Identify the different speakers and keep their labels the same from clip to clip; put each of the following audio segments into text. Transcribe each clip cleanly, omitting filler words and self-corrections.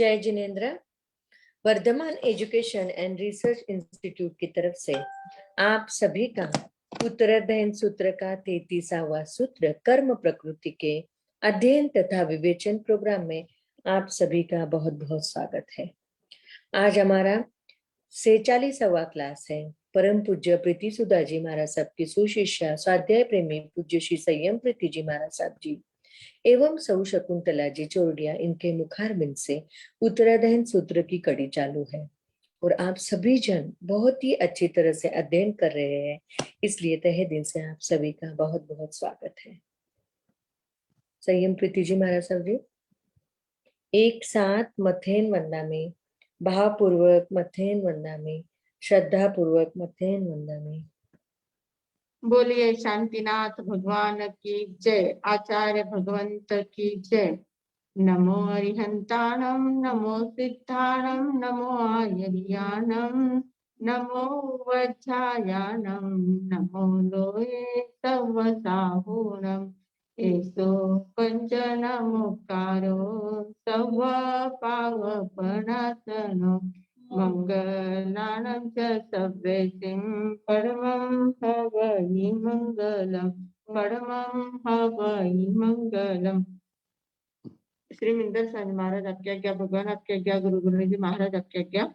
Speaker 1: जय जिनेन्द्र। Vardhaman Education and Research Institute की तरफ से आप सभी का उत्तराध्ययन सूत्र का 33वां सूत्र कर्म प्रकृति के अध्ययन तथा विवेचन प्रोग्राम में आप सभी का बहुत बहुत स्वागत है। आज हमारा 46वां क्लास है। परम पूज्य प्रीति सुधा जी महाराज साहब की सुशिष्या स्वाध्याय प्रेमी पूज्य श्री संयम प्रीति जी महाराज साहब जी एवं सौ शकुंतला जी चोरडिया इनके मुखारबिंद से उत्तराध्ययन सूत्र की कड़ी चालू है और आप सभी जन बहुत ही अच्छी तरह से अध्ययन कर रहे हैं, इसलिए तहे दिल से आप सभी का बहुत बहुत स्वागत है। संयम प्रीति जी महाराज साहब जी एक साथ मथेन वंदा में, भावपूर्वक मथेन वंदा में, श्रद्धा पूर्वक मथेन वंदा में।
Speaker 2: बोलिए शांतिनाथ भगवान की जय, आचार्य भगवंत की जय। नमो अरिहंताणं, नमो सिद्धाणं, नमो आयर्याणं, नमो वज्रायाणं, नमो लोये सवसाहूणम्। एसो पंचनमुक्कारो सव पावपनाशनो मंगलानं च सर्वेसिं परमं हवै मंगलम्, परमं हवै मंगलम्। श्री मिंदर स्वामी महाराज आपकी आज्ञा, भगवान आपकी आज्ञा, गुरु गुरुजी जी महाराज आपकी आज्ञा।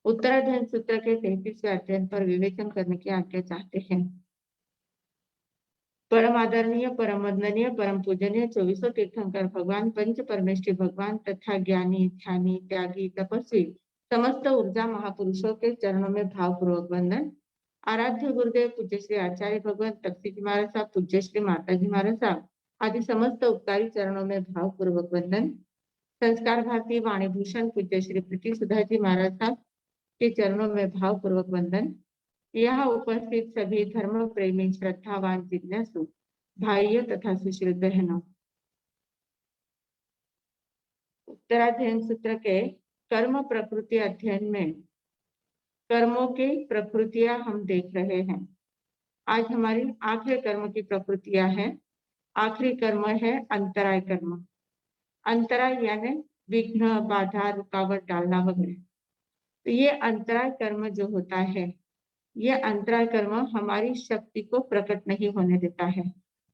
Speaker 2: उत्तराध्ययन सूत्र के 33वें अध्ययन पर विवेचन करने की आज्ञा चाहते हैं। परम आदरणीय, परम वंदनीय, परम पूजनीय 24 तीर्थंकर भगवान पंच परमेष्ठी भगवान तथा ज्ञानी, ध्यानी, त्यागी, तपस्वी समस्त ऊर्जा महापुरुषों के चरणों में भावपूर्वक वंदन। आराध्य गुरुदेव पूज्य श्री आचार्य भगवान तक्षी जी महाराज साहब, पूज्य श्री माता जी महाराज साहब आदि समस्त उपकारी चरणों में भावपूर्वक वंदन। संस्कार भारती वाणी भूषण पूज्य श्री प्रीति सुधा जी महाराज साहब के चरणों में भावपूर्वक वंदन। यहाँ उपस्थित सभी धर्म प्रेमी, श्रद्धावान, जिज्ञासु भाइयों तथा सुशील बहनों, उत्तराध्ययन सूत्र के कर्म प्रकृति अध्ययन में कर्मों की प्रकृतियां हम देख रहे हैं। आज हमारी आखिरी कर्म की प्रकृतियां हैं। आखिरी कर्म है अंतराय कर्म। अंतराय यानी विघ्न, बाधा, रुकावट डालना वगैरह। तो ये अंतराय कर्म जो होता है, ये अंतराय कर्म हमारी शक्ति को प्रकट नहीं होने देता है।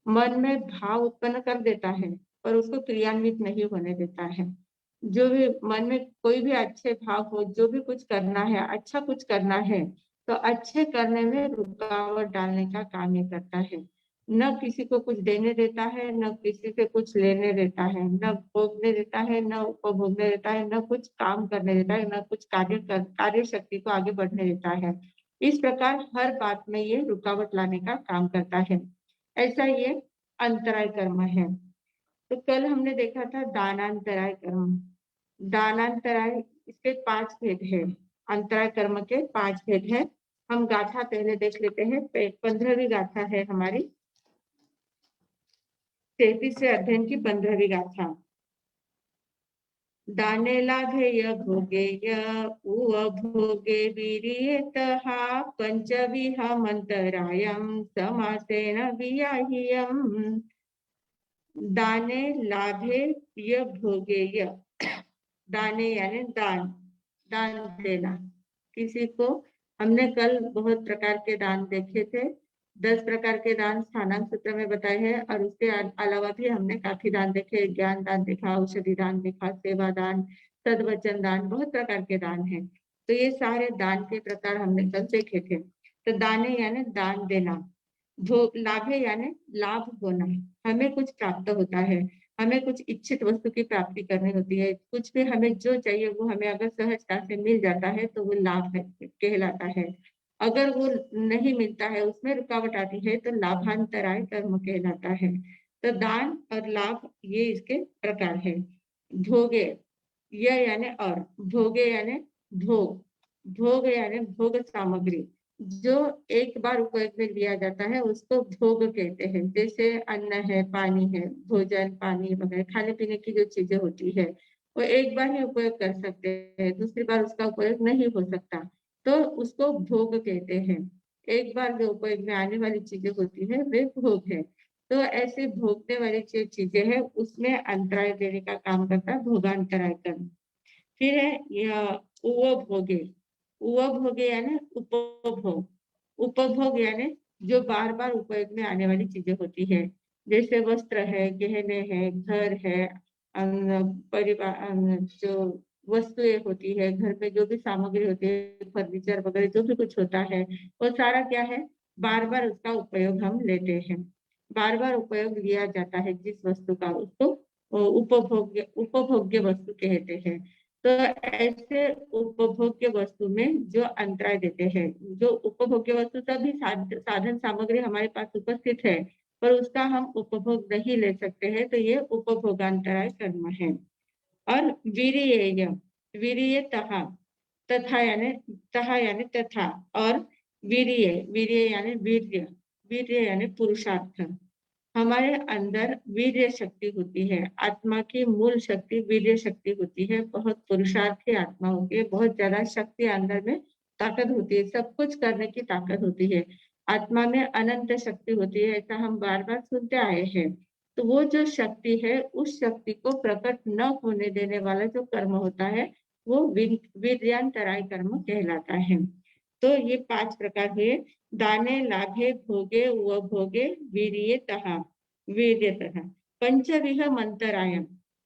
Speaker 2: मन में भाव उत्पन्न कर देता है पर उसको क्रियान्वित नहीं होने देता है। जो भी मन में कोई भी अच्छे भाव हो, जो भी कुछ करना है, अच्छा कुछ करना है, तो अच्छे करने में रुकावट डालने का काम ये करता है। न किसी को कुछ देने देता है, न किसी से कुछ लेने देता है, न भोगने देता है, न उपभोगने देता है, न कुछ काम करने देता है, न कुछ कार्य शक्ति को आगे बढ़ने देता है। इस प्रकार हर बात में ये रुकावट लाने का काम करता है। ऐसा ये अंतराय कर्म है। तो कल हमने देखा था दानांतराय कर्म। दानांतराय, इसके 5 भेद है। अंतराय कर्म के 5 भेद है। हम गाथा पहले देख लेते हैं। 15वीं गाथा है हमारी, 33वें अध्ययन की 15वीं गाथा। दाने लाभेय भोगेय उव भोगे वीर्येतः पंचविहमंतरायं समासेन वियाह्यम्। दाने लाभे य भोगेय, दाने यानी दान, दान देना किसी को। हमने कल बहुत प्रकार के दान देखे थे। 10 प्रकार के दान स्थानांक सूत्र में बताए हैं और उसके अलावा भी हमने काफी दान देखे। ज्ञान दान देखा, औषधि दान देखा, सेवा दान, सद्वचन दान, बहुत प्रकार के दान हैं। तो ये सारे दान के प्रकार हमने कल देखे थे। तो दाने यानी दान देना, लाभे यानी लाभ होना, हमें कुछ प्राप्त होता है, हमें कुछ इच्छित वस्तु की प्राप्ति करनी होती है। कुछ भी हमें जो चाहिए वो हमें अगर सहजता से मिल जाता है तो वो लाभ है, कहलाता है। अगर वो नहीं मिलता है, उसमें रुकावट आती है, तो लाभांतराय कर्म कहलाता है। तो दान और लाभ ये इसके प्रकार है। भोगे, यह यानी और, भोगे यानी भोग, भोग यानी भोग सामग्री, जो एक बार उपयोग में लिया जाता है उसको भोग कहते हैं। जैसे अन्न है, पानी है, भोजन, पानी वगैरह खाने पीने की जो चीजें होती है वो एक बार ही उपयोग कर सकते हैं, दूसरी बार उसका उपयोग नहीं हो सकता, तो उसको भोग कहते हैं। एक बार जो उपयोग में आने वाली चीजें होती है वे भोग है। तो ऐसे भोगने वाली जो चीजें हैं उसमें अंतराय देने का काम करता है भोगांतराय कर्म। फिर है यह उपभोगे। उपभोगे यानी उपभोग। उपभोग यानी जो बार बार उपयोग में आने वाली चीजें होती है, जैसे वस्त्र है, गहने है, घर है, परिवार, जो वस्तुएं होती है, घर में जो भी सामग्री होती है, फर्नीचर वगैरह जो भी कुछ होता है, वो सारा क्या है, बार बार उसका उपयोग हम लेते हैं। बार बार उपयोग लिया जाता है जिस वस्तु का, उसको उपभोग्य उपभोग्य वस्तु कहते हैं। तो ऐसे उपभोग्य वस्तु में जो अंतराय देते हैं, जो उपभोग्य वस्तु सभी साधन सामग्री हमारे पास उपस्थित है, पर उसका हम उपभोग नहीं ले सकते हैं, तो ये उपभोगांतराय कर्म है। और वीर्येय, वीर्य तथा, तथा यानी तथा यानी तथा, और वीर्य, वीर्य यानी वीर्य, वीर्य यानी पुरुषार्थ। हमारे अंदर वीर्य शक्ति होती है, आत्मा की मूल शक्ति वीर्य शक्ति होती है, बहुत पुरुषार्थी आत्मा होती है, बहुत ज्यादा शक्ति अंदर में ताकत होती है, सब कुछ करने की ताकत होती है। आत्मा में अनंत शक्ति होती है, ऐसा हम बार बार सुनते आए हैं। तो वो जो शक्ति है, उस शक्ति को प्रकट न होने देने वाला जो कर्म होता है, वो वीर्यांतराय कर्म कहलाता है। तो ये 5 प्रकार हुए, दाने, लाभे, भोगे, व भोगे, वीर्ये तहा, वीर्य तथा। पंचविहम अंतरायम,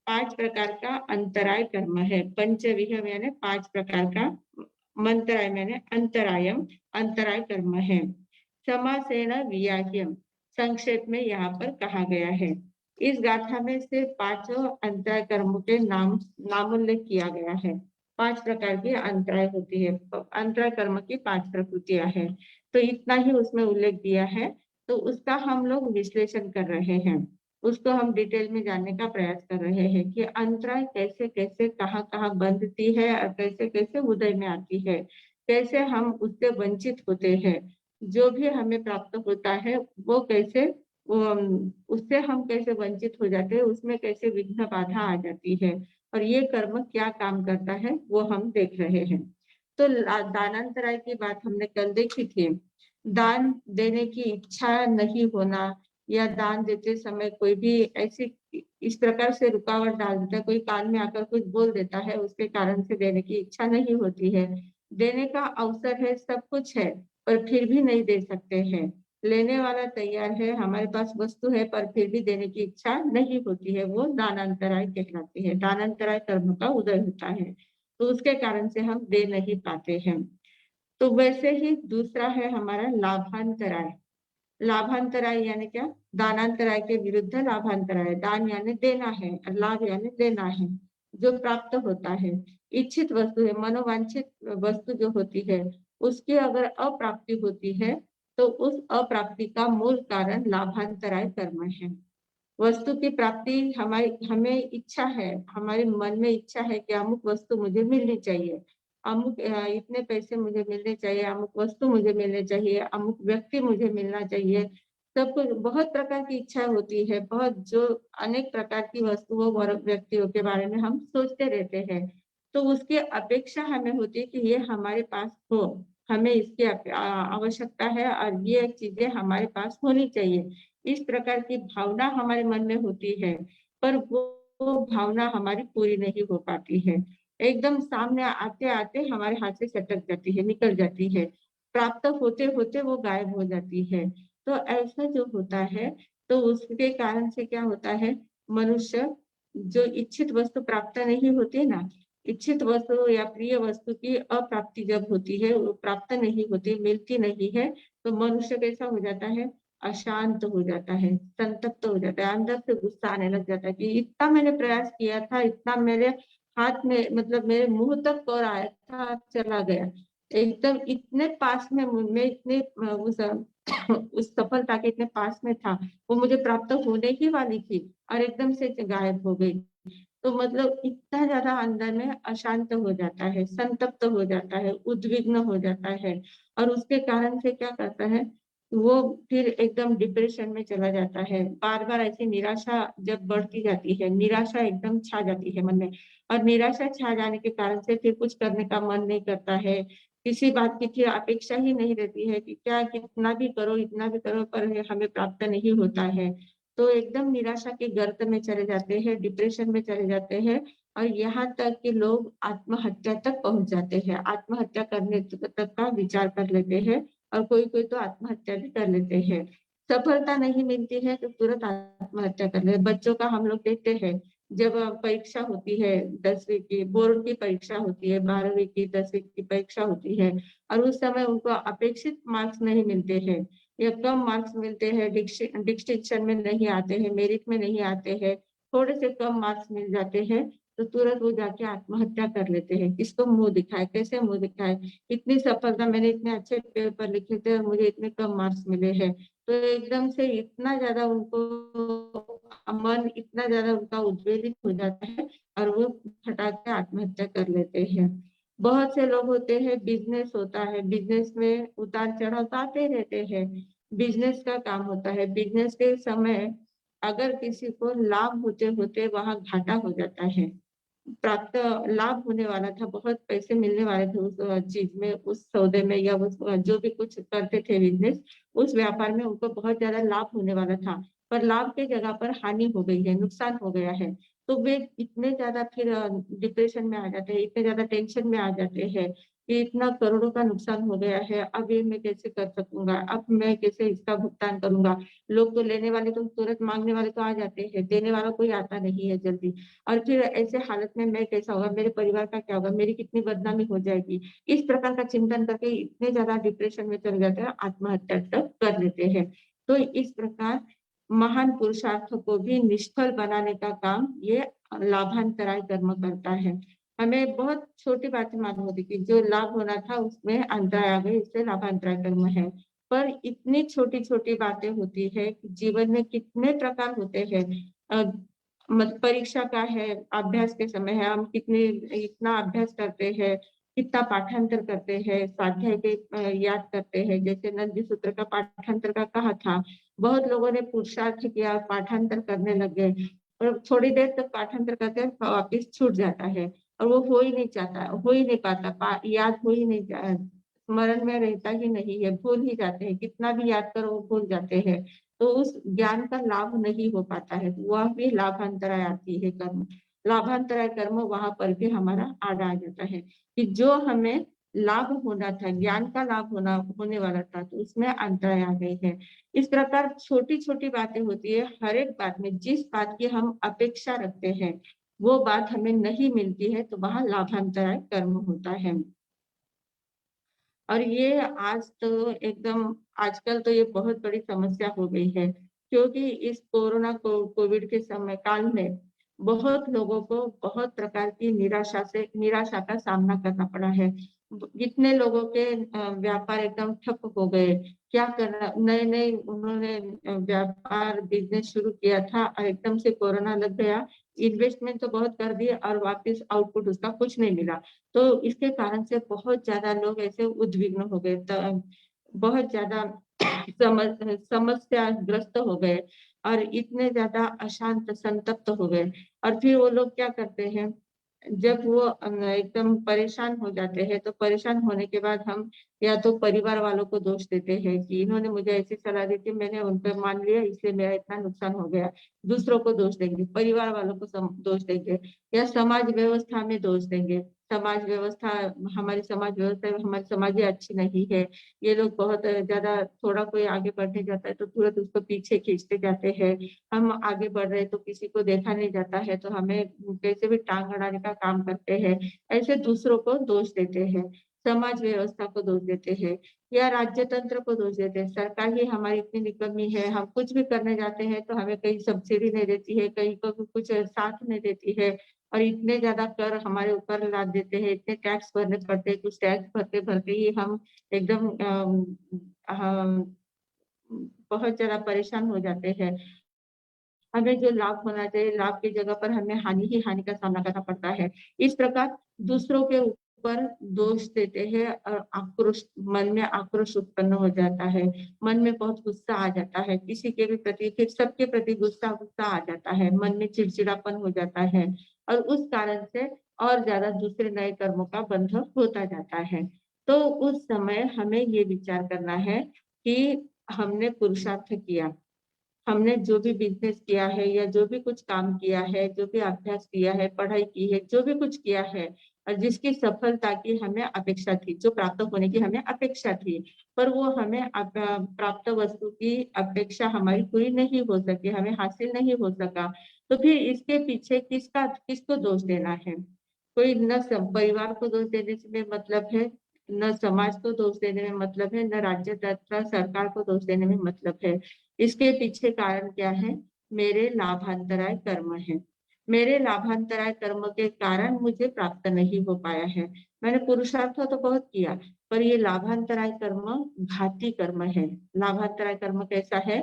Speaker 2: 5 प्रकार का अंतराय कर्म है। पंचविहम यानी 5 प्रकार का, मंतराय यानी अंतरायम, अंतराय कर्म है। समासेन वियाह्यम, संक्षेप में यहाँ पर कहा गया है। इस गाथा में से 5 अंतराय कर्मों के नामोल्लेख किया गया है। 5 प्रकार की अंतराय होती है, अंतराय कर्म की 5 प्रकृतियां हैं, तो इतना ही उसमें उल्लेख दिया है। तो उसका हम लोग विश्लेषण कर रहे हैं, उसको हम डिटेल में जानने का प्रयास कर रहे हैं कि अंतराय कैसे कैसे कहाँ कहाँ बंधती है और कैसे कैसे उदय में आती है, कैसे हम उससे वंचित होते हैं, जो भी हमें प्राप्त होता है वो कैसे, उससे हम कैसे वंचित हो जाते हैं, उसमें कैसे विघ्न बाधा आ जाती है, और ये कर्म क्या काम करता है वो हम देख रहे हैं। तो दानांतराय की बात हमने कल देखी थी। दान देने की इच्छा नहीं होना, या दान देते समय कोई भी ऐसी इस प्रकार से रुकावट डाल देता है, कोई कान में आकर कुछ बोल देता है, उसके कारण से देने की इच्छा नहीं होती है। देने का अवसर है, सब कुछ है, पर फिर भी नहीं दे सकते हैं। लेने वाला तैयार है, हमारे पास वस्तु है, पर फिर भी देने की इच्छा नहीं होती है, वो दानांतराय कहलाती है। दानांतराय कर्म का उदय होता है, तो उसके कारण से हम दे नहीं पाते हैं। तो वैसे ही दूसरा है हमारा लाभांतराय। लाभांतराय यानी क्या, दानांतराय के विरुद्ध लाभांतराय। दान यानी देना है और लाभ यानी देना है, जो प्राप्त होता है। इच्छित वस्तु है, मनोवांछित वस्तु जो होती है, उसकी अगर अप्राप्ति होती है, तो उस अप्राप्ति का मूल कारण लाभांतराय कर्म है। वस्तु की प्राप्ति, हमारी हमें इच्छा है, हमारे मन में इच्छा है कि अमुक वस्तु मुझे मिलनी चाहिए, अमुक इतने पैसे मुझे मिलने चाहिए, अमुक वस्तु मुझे मिलने चाहिए, अमुक व्यक्ति मुझे मिलना चाहिए। सब कुछ बहुत प्रकार की इच्छा होती है, बहुत जो अनेक प्रकार की वस्तुओं और व्यक्तियों के बारे में हम सोचते रहते हैं। तो उसकी अपेक्षा हमें होती है कि ये हमारे पास हो, हमें इसकी आवश्यकता है और ये चीजें हमारे पास होनी चाहिए। इस प्रकार की भावना हमारे मन में होती है, पर वो भावना हमारी पूरी नहीं हो पाती है। एकदम सामने आते आते हमारे हाथ से सटक जाती है, निकल जाती है, प्राप्त होते होते वो गायब हो जाती है। तो ऐसा जो होता है, तो उसके कारण से क्या होता है, मनुष्य जो इच्छित वस्तु प्राप्त नहीं होती ना, इच्छित वस्तु या प्रिय वस्तु की अप्राप्ति जब होती है, वो प्राप्त नहीं होती, मिलती नहीं है, तो मनुष्य कैसा हो जाता है, अशांत हो जाता है, संतप्त हो जाता है, अंदर से गुस्सा आने लग जाता है कि इतना मैंने प्रयास किया था, इतना मेरे हाथ में, मतलब मेरे मुंह तक और आया था, चला गया। एकदम इतने पास में, मैं इतने उस सफलता के इतने पास में था, वो मुझे प्राप्त होने ही वाली थी और एकदम से गायब हो गई। तो मतलब इतना ज्यादा अंदर में अशांत हो जाता है, संतप्त हो जाता है, उद्विग्न हो जाता है, और उसके कारण से क्या करता है, वो फिर एकदम डिप्रेशन में चला जाता है। बार बार ऐसी निराशा जब बढ़ती जाती है, निराशा एकदम छा जाती है मन में, और निराशा छा जाने के कारण से फिर कुछ करने का मन नहीं करता है, किसी बात की फिर अपेक्षा ही नहीं रहती है कि क्या कितना भी करो, इतना भी करो, पर हमें प्राप्त नहीं होता है। तो एकदम निराशा के गर्त में चले जाते हैं, डिप्रेशन में चले जाते हैं और यहाँ तक कि लोग आत्महत्या तक पहुंच जाते हैं। आत्महत्या करने तक का विचार कर लेते हैं और कोई-कोई तो आत्महत्या भी कर लेते हैं। सफलता नहीं मिलती है तो तुरंत आत्महत्या कर ले। बच्चों का हम लोग देखते हैं, जब परीक्षा होती है 10वीं की, बोर्ड की परीक्षा होती है, 12वीं की, 10वीं की परीक्षा होती है और उस समय उनको अपेक्षित मार्क्स नहीं मिलते हैं या कम मार्क्स मिलते हैं, डिस्टिंक्शन में नहीं आते हैं, मेरिट में नहीं आते हैं, थोड़े से कम मार्क्स मिल जाते हैं, तो तुरंत वो जाके आत्महत्या कर लेते हैं। किसको मुँह दिखाएँ, कैसे मुँह दिखाएँ? इतनी सफलता, मैंने इतने अच्छे पेपर लिखे थे और मुझे इतने कम मार्क्स मिले हैं। तो एकदम से इतना ज़्यादा उनको मन इतना ज़्यादा उनका उद्वेलित हो जाता है और वो फटाक से आत्महत्या कर लेते हैं। बहुत से लोग होते हैं, बिज़नेस होता है, बिज़नेस में उतार-चढ़ाव तो आते रहते हैं। बिज़नेस का काम होता है, बिज़नेस के समय अगर किसी को लाभ होते-होते वहाँ घाटा हो जाता है। प्राप्त लाभ होने वाला था, बहुत पैसे मिलने वाले थे उस चीज़ में, उस सौदे में या उस जो भी कुछ करते थे बिज़नेस, उस व्यापार में उनको बहुत ज़्यादा लाभ होने वाला था। पर लाभ की जगह पर हानि हो गई है, नुकसान हो गया है। तो वे इतने ज़्यादा फिर डिप्रेशन में आ जाते हैं, इतने ज़्यादा टेंशन में आ जाते हैं कि इतना करोड़ों का नुकसान हो गया है, अब ये मैं कैसे कर सकूँगा? अब मैं कैसे इसका भुगतान करूँगा? लोग तो लेने वाले तो तुरंत माँगने वाले तो आ जाते हैं, देने वाला कोई आता नहीं है जल्दी। और फिर ऐसे हालत में मैं कैसा होगा, मेरे परिवार का क्या होगा, मेरी कितनी बदनामी हो जाएगी। इस प्रकार का चिंतन करके इतने ज़्यादा डिप्रेशन में चले जाते हैं, आत्महत्या तक कर लेते हैं। तो इस प्रकार महान पुरुषार्थ को भी निष्फल बनाने का काम ये लाभांतराय कर्म करता है। हमें बहुत छोटी बातें मालूम होती कि जो लाभ होना था उसमें अंतराय आ गई, इसलिए लाभांतराय कर्म है। पर इतनी छोटी-छोटी बातें होती है कि जीवन में कितने प्रकार होते हैं। अ, परीक्षा का है, अभ्यास के समय है, हम कितने इतना अभ्यास करते हैं, कितना पाठांतर करते हैं, स्वाध्याय के याद करते हैं, जैसे नंदी सूत्र का पाठांतर का कहा था, बहुत लोगों ने पुरुषार्थ किया, पाठांतर करने लग गए और थोड़ी देर तक पाठांतर करते हैं, वापिस छूट जाता है और वो हो ही नहीं चाहता, हो ही नहीं पाता, याद हो ही नहीं स्मरण में रहता ही नहीं है, भूल ही जाते हैं, कितना भी याद करो वो भूल जाते हैं। तो उस ज्ञान का लाभ नहीं हो पाता है, वह भी लाभांतराय आती है कर्म। लाभांतराय कर्म वहाँ पर भी हमारा आड़ आ जाता है कि जो हमें लाभ होना था, ज्ञान का लाभ होने वाला था, तो उसमें अंतराय आ गई है। इस प्रकार छोटी-छोटी बातें होती है, हर एक बात में जिस बात की हम अपेक्षा रखते हैं, वो बात हमें नहीं मिलती है, तो वहाँ लाभांतराय कर्म होता है। और ये आज तो एकदम आजकल तो ये बहुत बड़ी समस्या हो गई है, क्योंकि इस कोविड के समय काल में बहुत लोगों को बहुत प्रकार की निराशा का सामना करना पड़ा है। कितने लोगों के व्यापार एकदम ठप हो गए, क्या करना, नए-नए उन्होंने व्यापार बिज़नेस शुरू किया था और एकदम से कोरोना लग गया, इन्वेस्टमेंट तो बहुत कर दिए और वापस आउटपुट उसका कुछ नहीं मिला। तो इसके कारण से बहुत ज़्यादा लोग ऐसे उद्विग्न हो गए, बहुत ज़्यादा समस्याग्रस्त हो गए और इतने ज़्यादा अशांत, संतप्त हो गए और फिर वो लोग क्या करते हैं, जब वो एकदम परेशान हो जाते हैं, तो परेशान होने के बाद हम या तो परिवार वालों को दोष देते हैं कि इन्होंने मुझे ऐसी सलाह दी थी, मैंने उन पे मान लिया इसलिए मेरा इतना नुकसान हो गया। दूसरों को दोष देंगे, परिवार वालों को दोष देंगे या समाज व्यवस्था में दोष देंगे। समाज व्यवस्था हमारी समाज ही अच्छी नहीं है। ये लोग बहुत ज़्यादा, थोड़ा कोई आगे बढ़ने जाता है तो तुरंत उसको पीछे खींचते जाते हैं। हम आगे बढ़ रहे हैं तो किसी को देखा नहीं जाता है तो हमें कैसे भी टाँग अड़ाने का काम करते हैं। ऐसे दूसरों को दोष देते हैं, समाज व्यवस्था को दोष देते हैं या राज्य तंत्र को दोष देते हैं। सरकार ही हमारी इतनी निकम्मी है, हम कुछ भी करने जाते हैं तो हमें कहीं सब्सिडी नहीं देती है, कहीं को भी कुछ साथ नहीं देती है और इतने ज़्यादा कर हमारे ऊपर लाद देते हैं, इतने टैक्स भरने पड़ते हैं, कुछ टैक्स भरते-भरते ही हम एकदम हम बहुत ज़्यादा परेशान हो जाते हैं। हमें जो लाभ होना चाहिए, लाभ की जगह पर हमें हानि ही हानि का सामना करना पड़ता है। इस प्रकार दूसरों के ऊपर दोष देते हैं और मन में आक्रोश उत्पन्न हो जाता है। मन में बहुत गुस्सा आ जाता है, किसी के भी प्रति, फिर सबके प्रति गुस्सा आ जाता है, मन में चिड़चिड़ापन हो जाता है और उस कारण से और ज़्यादा दूसरे नए कर्मों का बंध होता जाता है। तो उस समय हमें ये विचार करना है कि हमने पुरुषार्थ किया, हमने जो भी बिजनेस किया है या जो भी कुछ काम किया है, जो भी अभ्यास किया है, पढ़ाई की है, जो भी कुछ किया है और जिसकी सफलता की हमें अपेक्षा थी, जो प्राप्त होने की हमें अपेक्षा थी, पर वो हमें प्राप्त वस्तु की अपेक्षा हमारी पूरी नहीं हो सकी, हमें हासिल नहीं हो सका, तो फिर इसके पीछे किसको दोष देना है? कोई न परिवार को दोष देने से मतलब है, न समाज को दोष देने में मतलब है, न राज्य तथा सरकार को दोष देने में मतलब है। इसके पीछे कारण क्या है? मेरे लाभांतराय कर्म है। मेरे लाभांतराय कर्म के कारण मुझे प्राप्त नहीं हो पाया है। मैंने पुरुषार्थ तो बहुत किया, पर ये लाभांतराय कर्म घाती कर्म है। लाभांतराय कर्म कैसा है?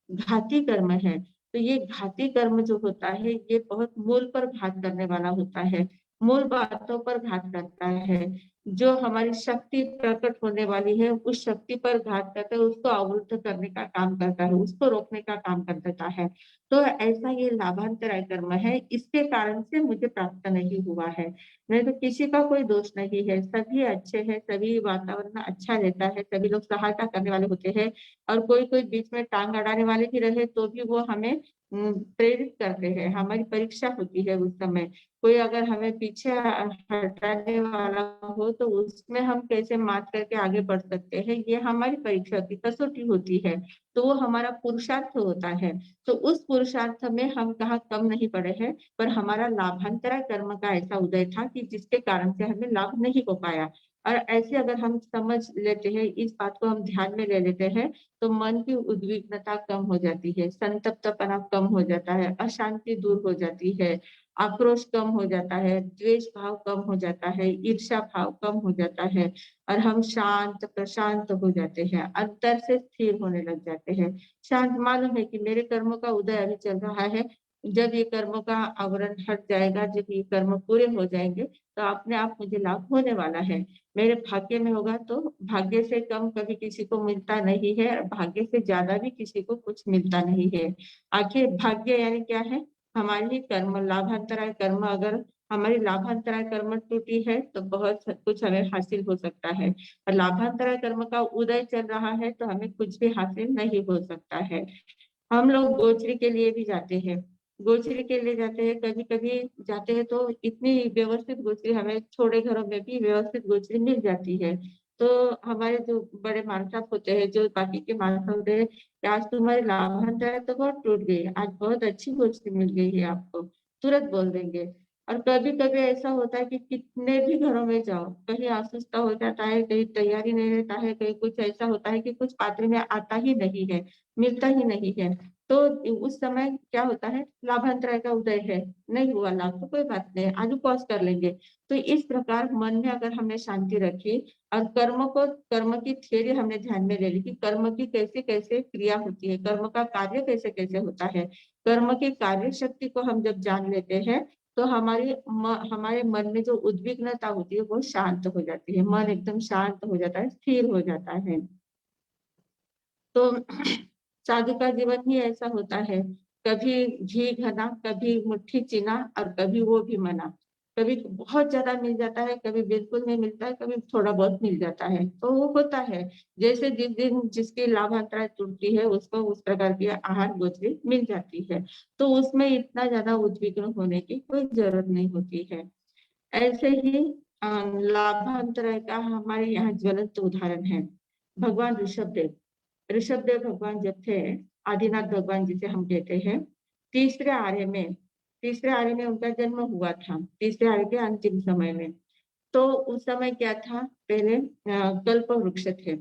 Speaker 2: घाती कर्म है। तो ये घाती कर्म जो होता है, ये बहुत मूल पर घात करने वाला होता है, मूल बातों पर घात करता है। जो हमारी शक्ति प्रकट होने वाली है, उस शक्ति पर घात करता है, उसको अवरुद्ध करने का काम करता है, उसको रोकने का काम कर देता है। तो ऐसा ये लाभांतराय कर्म है, इसके कारण से मुझे प्राप्त नहीं हुआ है। नहीं तो किसी का कोई दोष नहीं है, सभी अच्छे हैं, सभी वातावरण अच्छा रहता है, सभी लोग सहायता करने वाले होते हैं और कोई-कोई बीच में टांग अड़ाने वाले भी रहे तो भी वो हमें प्रेरित करते हैं। हमारी परीक्षा होती है उस समय। कोई अगर हमें पीछे हटाने वाला हो तो उसमें हम कैसे मात करके आगे बढ़ सकते हैं, ये हमारी परीक्षा की कसौटी होती है। तो वो हमारा पुरुषार्थ होता है। तो उस पुरुषार्थ में हम कहाँ कम नहीं पड़े हैं, पर हमारा लाभांतराय कर्म का ऐसा उदय था कि जिसके कारण से हमें लाभ नहीं हो पाया। और ऐसे अगर हम समझ लेते हैं, इस बात को हम ध्यान में ले लेते हैं, तो मन की उद्विग्नता कम हो जाती है, संतप्तपना कम हो जाता है, अशांति दूर हो जाती है, आक्रोश कम हो जाता है, द्वेष भाव कम हो जाता है, ईर्ष्या भाव कम हो जाता है और हम शांत प्रशांत हो जाते हैं, अंतर से स्थिर होने लग जाते हैं। शांत मालूम है कि मेरे कर्मों का उदय अभी चल रहा है, जब ये कर्मों का आवरण हट जाएगा, जब ये कर्म पूरे हो जाएंगे, तो अपने आप मुझे लाभ होने वाला है। मेरे भाग्य में होगा तो भाग्य से कम कभी किसी को मिलता नहीं है, भाग्य से ज्यादा भी किसी को कुछ मिलता नहीं है। आखिर भाग्य यानी क्या है? हमारी ही कर्म, लाभांतराय कर्म, अगर हमारी लाभांतराय कर्म टूटी है तो बहुत कुछ हमें हासिल हो सकता है और लाभांतराय कर्म का उदय चल रहा है तो हमें कुछ भी हासिल नहीं हो सकता है। हम लोग गोचरी के लिए भी जाते हैं, गोचरी के लिए जाते हैं, कभी कभी जाते हैं तो इतनी व्यवस्थित गोचरी, हमें छोटे घरों में भी व्यवस्थित गोचरी मिल जाती है। तो हमारे जो बड़े मानसाब होते हैं, जो बाकी के मानसाब होते हैं, कि आज तुम्हारी लाभांतर तो बहुत टूट गई, आज बहुत अच्छी गोचरी मिल गई है आपको, तुरंत बोल देंगे। और कभी कभी ऐसा होता है कि कितने भी घरों में जाओ, कहीं अस्वस्थ हो जाता है, कहीं तैयारी नहीं रहता है, कहीं कुछ ऐसा होता है कि कुछ पात्र में आता ही नहीं है, मिलता ही नहीं है। तो उस समय क्या होता है? लाभांतराय का उदय है, नहीं हुआ लाभ तो कोई बात नहीं, आज उपवास कर लेंगे। तो इस प्रकार मन में अगर हमने शांति रखी और कर्म की थ्योरी हमने ध्यान में ले ली कि कर्म की कैसे कैसे क्रिया होती है, कर्म का कार्य कैसे कैसे होता है, कर्म की कार्य शक्ति को हम जब जान लेते हैं तो हमारे मन में जो उद्विग्नता होती है वो शांत हो जाती है, मन एकदम शांत हो जाता है, स्थिर हो जाता है। तो साधु का जीवन ही ऐसा होता है, कभी घी घना, कभी मुट्ठी चीना और कभी वो भी मना। कभी बहुत ज्यादा मिल जाता है, कभी बिल्कुल नहीं मिलता है, कभी थोड़ा बहुत मिल जाता है, तो वो होता है। जैसे जिस दिन जिसकी लाभांतराय टूटती है उसको उस प्रकार की आहार गोचरी मिल जाती है, तो उसमें इतना ज्यादा उद्विग्न होने की कोई जरूरत नहीं होती है। ऐसे ही लाभांतराय का हमारे यहाँ ज्वलंत उदाहरण है भगवान ऋषभदेव। ऋषभदेव भगवान जब थे, आदिनाथ भगवान जिसे हम कहते हैं, तीसरे आर्य में तीसरे आर्य में उनका जन्म हुआ था, तीसरे आर्य के अंतिम समय में। तो उस समय क्या था? पहले कल्प वृक्ष थे।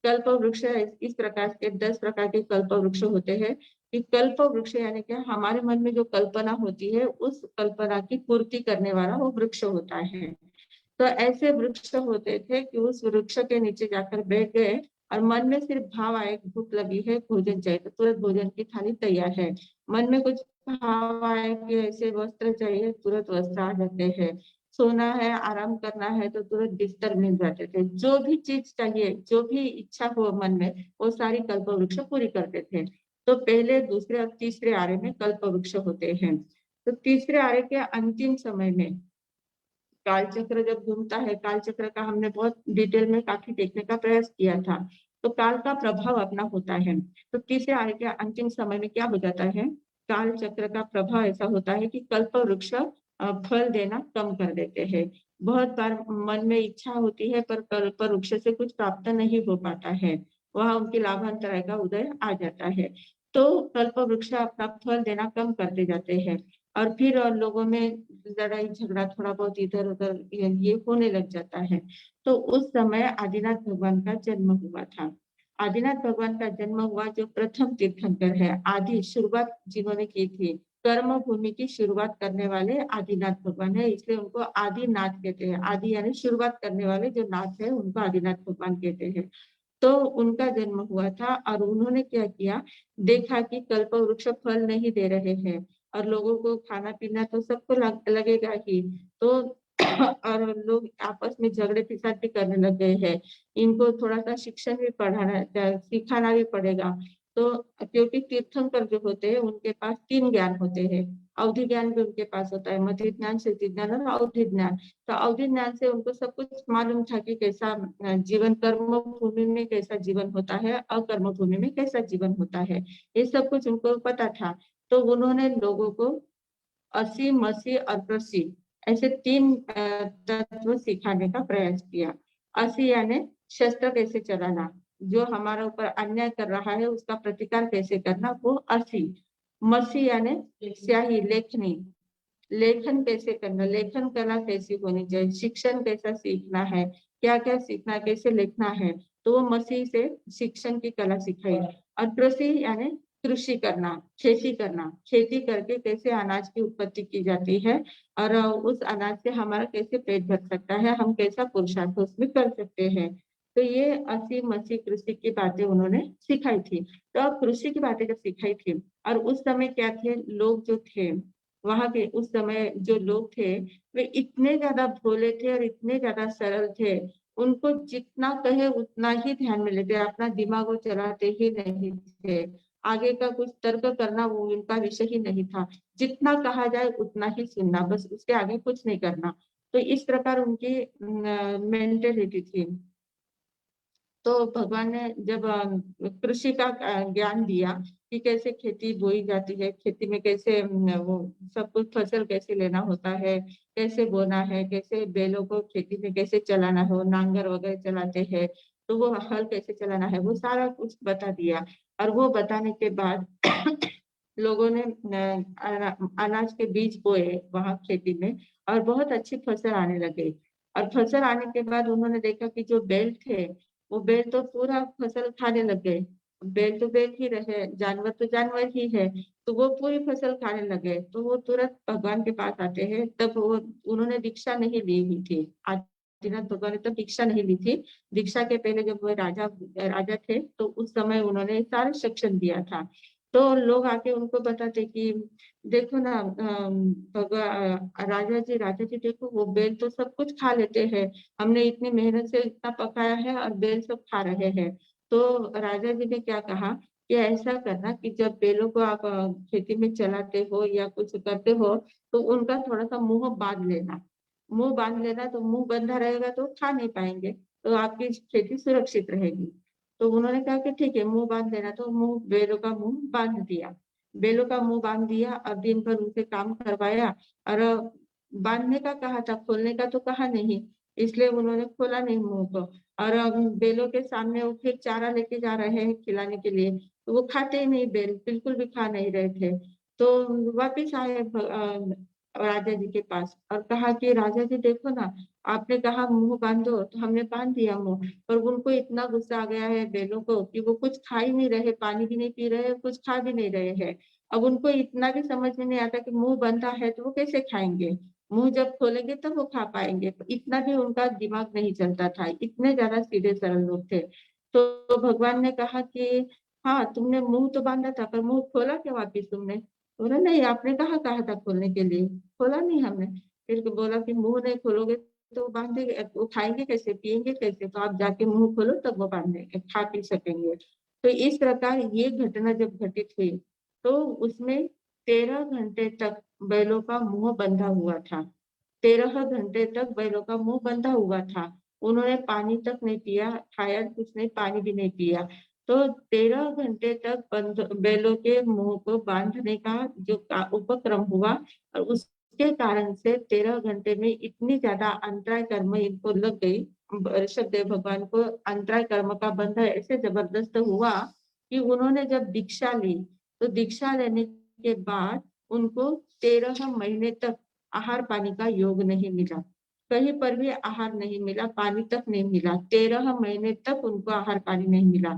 Speaker 2: कल्प वृक्ष इस प्रकार के 10 प्रकार के कल्प वृक्ष होते हैं कि कल्प वृक्ष यानी क्या, हमारे मन में जो कल्पना होती है उस कल्पना की पूर्ति करने वाला वो वृक्ष होता है। तो ऐसे वृक्ष होते थे कि उस वृक्ष के नीचे जाकर बैठ गए और मन में सिर्फ भाव आए, भूख लगी है, भोजन चाहिए, तो तुरंत भोजन की थाली तैयार है। मन में कुछ भाव आए कि ऐसे वस्त्र चाहिए, तुरंत वस्त्र आ जाते हैं। सोना है, आराम करना है, तो तुरंत बिस्तर मिल जाते थे। जो भी चीज चाहिए, जो भी इच्छा हो मन में, वो सारी कल्प वृक्ष पूरी करते थे। तो पहले, दूसरे और तीसरे आर्य में कल्प वृक्ष होते हैं। तो तीसरे आर्य के अंतिम समय में काल चक्र जब घूमता है, काल चक्र का हमने बहुत डिटेल में काफी देखने का प्रयास किया था। तो काल का प्रभाव अपना होता है। तो तीसरे आय के अंतिम समय में क्या हो जाता है, काल चक्र का प्रभाव ऐसा होता है कि कल्प वृक्ष फल देना कम कर देते हैं। बहुत बार मन में इच्छा होती है पर कल्प वृक्ष से कुछ प्राप्त नहीं हो पाता है, वहां उनकी लाभांतराय का उदय आ जाता है। तो कल्प वृक्ष अपना फल देना कम करते जाते हैं और फिर लोगों में लड़ाई झगड़ा थोड़ा बहुत इधर उधर ये होने लग जाता है। तो उस समय आदिनाथ भगवान का जन्म हुआ था। आदिनाथ भगवान का जन्म हुआ, जो प्रथम तीर्थंकर है, आदि शुरुआत जिन्होंने की थी, कर्म भूमि की शुरुआत करने वाले आदिनाथ भगवान है, इसलिए उनको आदिनाथ कहते हैं। आदि यानी शुरुआत करने वाले जो नाथ है उनको आदिनाथ भगवान कहते हैं। तो उनका जन्म हुआ था और उन्होंने क्या किया, देखा कि कल्प वृक्ष फल नहीं दे रहे हैं और लोगों को खाना पीना तो सबको लगेगा ही। तो और लोग आपस में झगड़े फिसाद भी करने लग गए हैं। इनको थोड़ा सा शिक्षण भी सिखाना भी पड़ेगा। तो क्योंकि तीर्थंकर जो होते हैं उनके पास 3 ज्ञान होते हैं। अवधि ज्ञान भी उनके पास होता है, मति ज्ञान, सिद्धि ज्ञान और अवधि ज्ञान। तो अवधि ज्ञान से उनको सब कुछ मालूम था कि कैसा जीवन, कर्म भूमि में कैसा जीवन होता है, अकर्म भूमि में कैसा जीवन होता है, ये सब कुछ उनको पता था। तो उन्होंने लोगों को असी, मसी और प्रसी ऐसे 3 तत्व सिखाने का प्रयास किया। असी यानी शस्त्र कैसे चलाना, जो हमारे ऊपर अन्याय कर रहा है उसका प्रतिकार कैसे करना, वो असी। मसी यानी स्याही, लेखनी, लेखन कैसे करना, लेखन कला कैसी होनी चाहिए, शिक्षण कैसा सीखना है, क्या क्या सीखना, कैसे लिखना है, तो वो मसीह से शिक्षण की कला सिखाई। और कृषि यानी कृषि करना, खेती करना, खेती करके कैसे अनाज की उत्पत्ति की जाती है और उस अनाज से हमारा कैसे पेट भर सकता है, हम कैसा पुरुषार्थ उसमें कर सकते हैं। तो ये असी मसी कृषि की बातें उन्होंने सिखाई थी। तो अब कृषि की बातें जब सिखाई थी और उस समय क्या थे, लोग जो थे वहां के, उस समय जो लोग थे वे इतने ज्यादा भोले थे और इतने ज्यादा सरल थे, उनको जितना कहे उतना ही ध्यान में लेते, अपना दिमाग वो चलाते ही नहीं थे। आगे का कुछ तर्क करना वो उनका विषय ही नहीं था। जितना कहा जाए उतना ही सुनना, बस उसके आगे कुछ नहीं करना। तो इस प्रकार उनकी मेंटेलिटी थी। तो भगवान ने जब कृषि का ज्ञान दिया कि कैसे खेती बोई जाती है, खेती में कैसे वो सब कुछ फसल कैसे लेना होता है, कैसे बोना है, कैसे बैलों को खेती में कैसे चलाना है, वो नांगर वगैरह चलाते हैं, तो वो हल कैसे चलाना है, वो सारा कुछ बता दिया। और वो बताने के बाद लोगों ने अनाज के बीज बोए वहां खेती में और बहुत अच्छी फसल आने लगी। और फसल आने के बाद उन्होंने देखा कि जो बैल थे वो बैल तो पूरा फसल खाने लग गए। बैल तो बैल ही रहे, जानवर तो जानवर ही है, तो वो पूरी फसल खाने लगे। तो वो तुरंत भगवान के पास आते हैं। तब वो, उन्होंने दीक्षा नहीं ली हुई थी, आदिनाथ भगवान ने तब दीक्षा नहीं ली थी। दीक्षा के पहले जब वो राजा राजा थे तो उस समय उन्होंने सारे शिक्षण दिया था। तो लोग आके उनको बताते कि देखो ना राजा जी देखो, वो बैल तो सब कुछ खा लेते हैं, हमने इतनी मेहनत से इतना पकाया है और बैल सब खा रहे हैं। तो राजा जी ने क्या कहा कि ऐसा करना कि जब बैलों को आप खेती में चलाते हो या कुछ करते हो तो उनका थोड़ा सा मुंह बांध लेना। मुंह बांध लेना तो मुंह बंधा रहेगा तो खा नहीं पाएंगे, तो आपकी खेती सुरक्षित रहेगी। तो उन्होंने कहा कि ठीक है, मुंह बांध देना। तो मुंह, बैलों का मुंह बांध दिया, बैलों का मुंह बांध दिया और दिन भर उनसे काम करवाया। और बांधने का कहा था, खोलने का तो कहा नहीं, इसलिए उन्होंने खोला नहीं मुंह को। और बैलों के सामने वो फिर चारा लेके जा रहे हैं खिलाने के लिए, तो वो खाते ही नहीं, बैल बिल्कुल भी खा नहीं रहे थे। तो वापिस आए राजा जी के पास और कहा कि राजा जी देखो ना, आपने कहा मुंह बांधो तो हमने बांध दिया मुंह, पर उनको इतना गुस्सा आ गया है बैलों को कि वो कुछ खा ही नहीं रहे, पानी भी नहीं पी रहे, कुछ खा भी नहीं रहे हैं। अब उनको इतना भी समझ में नहीं आता कि मुंह बंधा है तो वो कैसे खाएंगे, मुंह जब खोलेंगे तब वो खा पाएंगे। तो इतना भी उनका दिमाग नहीं चलता था, इतने ज्यादा सीधे सरल लोग थे। तो भगवान ने कहा कि हाँ, तुमने मुंह तो बांधा था पर मुंह खोला क्या वापिस तुमने? बोला नहीं, आपने कहा था खोलने के लिए, खोला नहीं हमने। फिर बोला कि मुंह नहीं खोलोगे तो बांधेंगे, वो खाएंगे कैसे, पिएंगे कैसे? तो आप जाके मुंह खोलो तब वो बांधेंगे, खा पी सकेंगे। तो इस प्रकार ये घटना जब घटित हुई तो उसमें 13 घंटे तक बैलों का मुंह बंधा हुआ था। 13 घंटे तक बैलों का मुंह बंधा हुआ था। उन्होंने पानी तक नहीं पिया, खाया कुछ नहीं, पानी भी नहीं पिया। तो 13 घंटे तक बैलों के मुंह को बांधने का जो उपक्रम हुआ, और उसके कारण से 13 घंटे में इतनी ज्यादा अंतराय कर्म इनको लग गई। ऋषभ देव भगवान को अंतराय कर्म का बंध ऐसे जबरदस्त हुआ कि उन्होंने जब दीक्षा ली, तो दीक्षा लेने के बाद उनको 13 महीने तक आहार पानी का योग नहीं मिला, कहीं पर भी आहार नहीं मिला, पानी तक नहीं मिला। 13 महीने तक उनको आहार पानी नहीं मिला।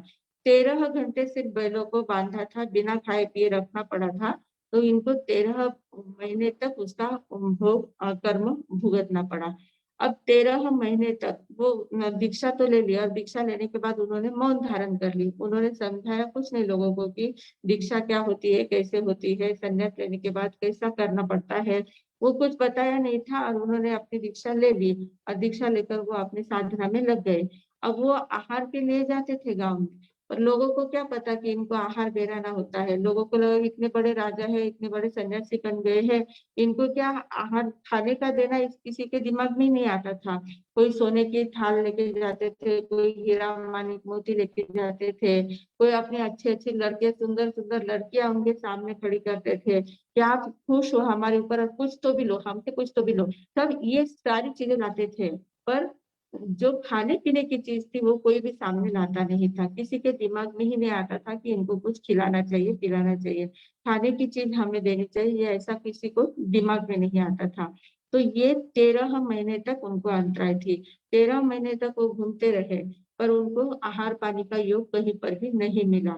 Speaker 2: 13 घंटे से बैलों को बांधा था, बिना खाए पिए रखना पड़ा था, तो इनको 13 महीने तक उसका कर्म भुगतना पड़ा। अब 13 महीने तक वो दीक्षा तो ले लिया, और दीक्षा लेने के बाद उन्होंने मौन धारण कर ली। उन्होंने समझाया कुछ नहीं लोगों को कि दीक्षा क्या होती है, कैसे होती है, संन्यास लेने के बाद कैसा करना पड़ता है, वो कुछ बताया नहीं था, और उन्होंने अपनी दीक्षा ले ली, और दीक्षा लेकर वो अपनी साधना में लग गए। अब वो आहार के लिए जाते थे गांव में, पर लोगों को क्या पता कि इनको आहार बेराना होता है। लोगों को लगा इतने बड़े राजा है, इतने बड़े सन्यासी बन गए हैं, इनको क्या आहार खाने का देना, इस किसी के दिमाग में ही नहीं आता था। कोई सोने की थाल लेके जाते थे, कोई हीरा मानिक मोती लेके जाते थे, कोई अपने अच्छे अच्छे लड़के, सुंदर सुंदर लड़कियां उनके सामने खड़ी करते थे कि आप खुश हो हमारे ऊपर, और कुछ तो भी लो हमसे, कुछ तो भी लो। सब ये सारी चीजें लाते थे, पर जो खाने पीने की चीज थी वो कोई भी सामने लाता नहीं था। किसी के दिमाग में ही नहीं आता था कि इनको कुछ खिलाना चाहिए, पिलाना चाहिए, खाने की चीज हमें देनी चाहिए, ऐसा किसी को दिमाग में नहीं आता था। तो ये 13 महीने तक उनको अंतराय थी। 13 महीने तक वो घूमते रहे, पर उनको आहार पानी का योग कहीं पर भी नहीं मिला।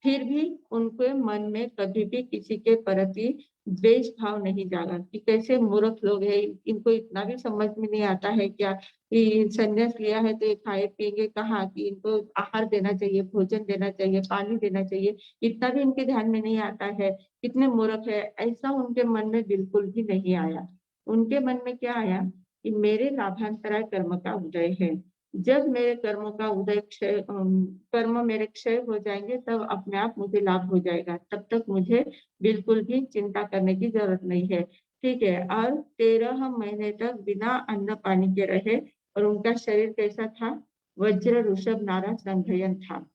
Speaker 2: फिर भी उनके मन में कभी भी किसी के प्रति द्वेष भाव नहीं जागा कि कैसे मूर्ख लोग हैं, इनको इतना भी समझ में नहीं आता है क्या कि संन्यास लिया है तो ये खाए पिएंगे कहाँ, कि इनको आहार देना चाहिए, भोजन देना चाहिए, पानी देना चाहिए, इतना भी इनके ध्यान में नहीं आता है। कितने मूर्ख है, ऐसा उनके मन में बिल्कुल भी नहीं आया। उनके मन में क्या आया कि मेरे लाभांतराय कर्म का उदय है। जब मेरे कर्मों का उदय कर्म मेरे क्षय हो जाएंगे, तब अपने आप मुझे लाभ हो जाएगा, तब तक मुझे बिल्कुल भी चिंता करने की जरूरत नहीं है। ठीक है। और 13 महीने तक बिना अन्न पानी के रहे, और उनका शरीर कैसा था? वज्र ऋषभ नारद संघयन था।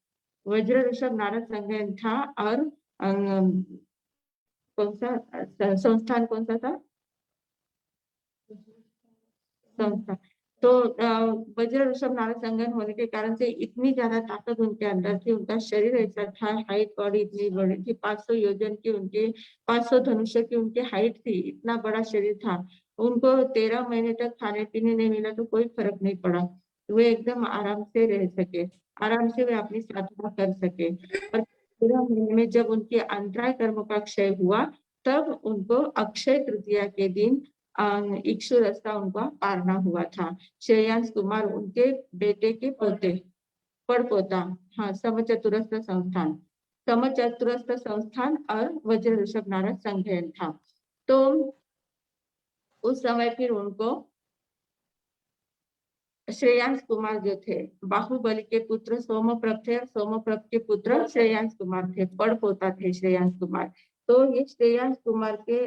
Speaker 2: वज्र ऋषभ नारद संघयन था। और कौन सा संस्थान कौन सा था? संस्था। तो वज्र ऋषभ नारद संगन होने के कारण से इतनी ज्यादा ताकत उनके अंदर थी, उनका शरीर ऐसा था, हाइट बॉडी इतनी बड़ी थी, 500 योजन की उनके, 500 धनुष्य की उनकी हाइट थी, इतना बड़ा शरीर था। उनको 13 महीने तक खाने पीने नहीं मिला तो कोई फर्क नहीं पड़ा, वे एकदम आराम से रह सके, आराम से वे अपनी साधना कर सके। और 13 महीने में जब उनके अंतराय कर्म का क्षय हुआ, तब उनको अक्षय तृतीया के दिन इक्षु रास्ता उनका पारना हुआ था। श्रेयांश कुमार उनके बेटे के पोते, पड़पोता। हाँ, समचतुरस्र संस्थान, समचतुरस्र संस्थान और वज्र ऋषभ नारद संघयन था। तो उस समय फिर उनको श्रेयांश कुमार जो थे, बाहुबली के पुत्र सोमप्रभ थे, और सोमप्रभ के पुत्र श्रेयांश कुमार थे, पड़पोता थे श्रेयांश कुमार। तो ये श्रेयांश कुमार के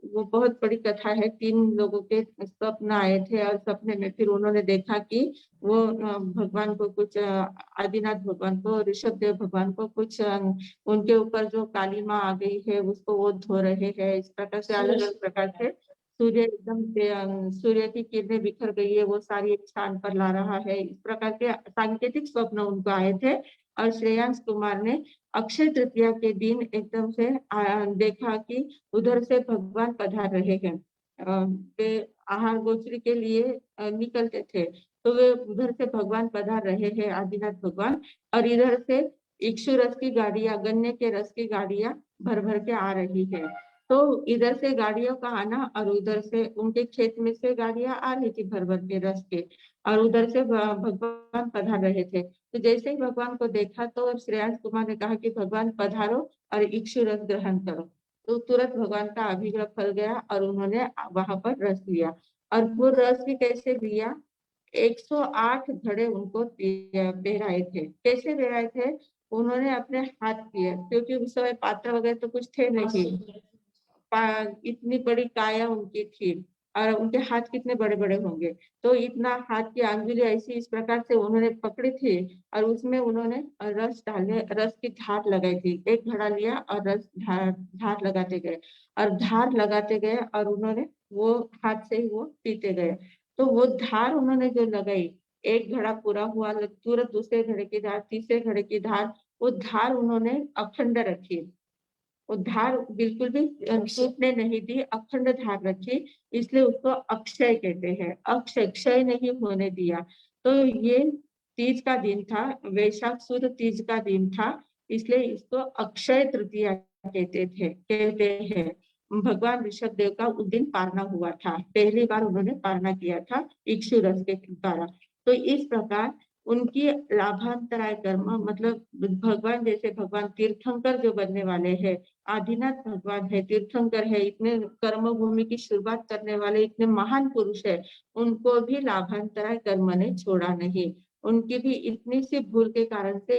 Speaker 2: वो बहुत बड़ी कथा है। 3 लोगों के स्वप्न आए थे, और सपने में फिर उन्होंने देखा कि वो भगवान को कुछ आदिनाथ भगवान को, ऋषभ देव भगवान को कुछ उनके ऊपर जो काली माँ आ गई है उसको वो धो रहे हैं। इस प्रकार से अलग अलग प्रकार से सूर्य एकदम सूर्य की किरणें बिखर गई है, वो सारी एक स्थान पर ला रहा है, इस प्रकार के सांकेतिक स्वप्न उनको आए थे। और श्रेयांश कुमार ने अक्षय तृतीया के दिन एकदम से देखा कि उधर से भगवान पधार रहे हैं। वे आहार गोचरी के लिए निकलते थे, तो वे उधर से भगवान पधार रहे हैं, आदिनाथ भगवान, और इधर से इक्षु रस की गाड़ियां, गन्ने के रस की गाड़ियां भर भर के आ रही है। तो इधर से गाड़ियों का आना, और उधर से उनके खेत में से गाड़ियां आ रही थी भर भर के रस के, और उधर से भगवान पधार रहे थे। तो जैसे ही भगवान को देखा, तो श्रेयांश कुमार ने कहा कि भगवान पधारो और इक्षु रस ग्रहण करो। तो तुरंत भगवान का अभिग्रह फल गया, और उन्होंने वहां पर रस लिया। और वो रस भी कैसे लिया? 108 घड़े उनको बहराए थे। कैसे बहराए थे? उन्होंने अपने हाथ किए, क्योंकि उस समय पात्र वगैरह तो कुछ थे नहीं, इतनी बड़ी काया उनकी थी। और उनके हाथ कितने बड़े बड़े होंगे। तो इतना हाथ की अंगुली ऐसी इस प्रकार से उन्होंने पकड़ी थी और उसमें उन्होंने रस की धार लगाई थी। एक घड़ा लिया और धार लगाते गए और धार लगाते गए और उन्होंने वो हाथ से ही वो पीते गए। तो वो धार उन्होंने जो लगाई, एक घड़ा पूरा हुआ, तुरंत दूसरे घड़े की धार, तीसरे घड़े की धार, वो धार उन्होंने अखंड रखी। वो धार बिल्कुल भी टूटने नहीं दी, अखंड धार रखी, इसलिए उसको अक्षय कहते हैं। अक्षय, क्षय नहीं होने दिया। तो ये तीज का दिन था, वैशाख सुद तीज का दिन था, इसलिए इसको अक्षय तृतीया कहते हैं। भगवान ऋषभ देव का उस दिन पारना हुआ था, पहली बार उन्होंने पारना किया था इक्षु रस के द्वारा। तो इस प्रकार उनकी लाभांतराय कर्म, मतलब भगवान जैसे भगवान तीर्थंकर जो बनने वाले हैं, आदिनाथ भगवान है, तीर्थंकर है, इतने कर्म भूमि की शुरुआत करने वाले इतने महान पुरुष है, उनको भी लाभांतराय कर्म ने छोड़ा नहीं। उनकी भी इतनी सी भूल के कारण से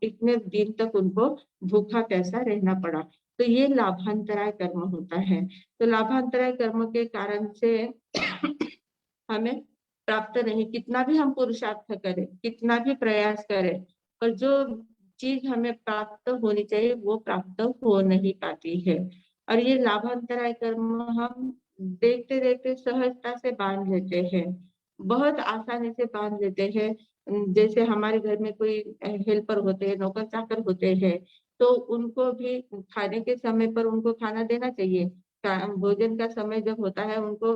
Speaker 2: इतने दिन तक उनको भूखा प्यासा रहना पड़ा। तो ये लाभांतराय कर्म होता है। तो लाभांतराय कर्म के कारण से हमें प्राप्त नहीं, कितना भी हम पुरुषार्थ करें, कितना भी प्रयास करें, पर जो चीज हमें प्राप्त होनी चाहिए वो प्राप्त हो नहीं पाती है। और ये लाभांतराय कर्म हम देखते देखते सहजता से बांध लेते हैं, बहुत आसानी से बांध लेते हैं। जैसे हमारे घर में कोई हेल्पर होते हैं, नौकर चाकर होते हैं, तो उनको भी खाने के समय पर उनको खाना देना चाहिए। भोजन का समय जब होता है उनको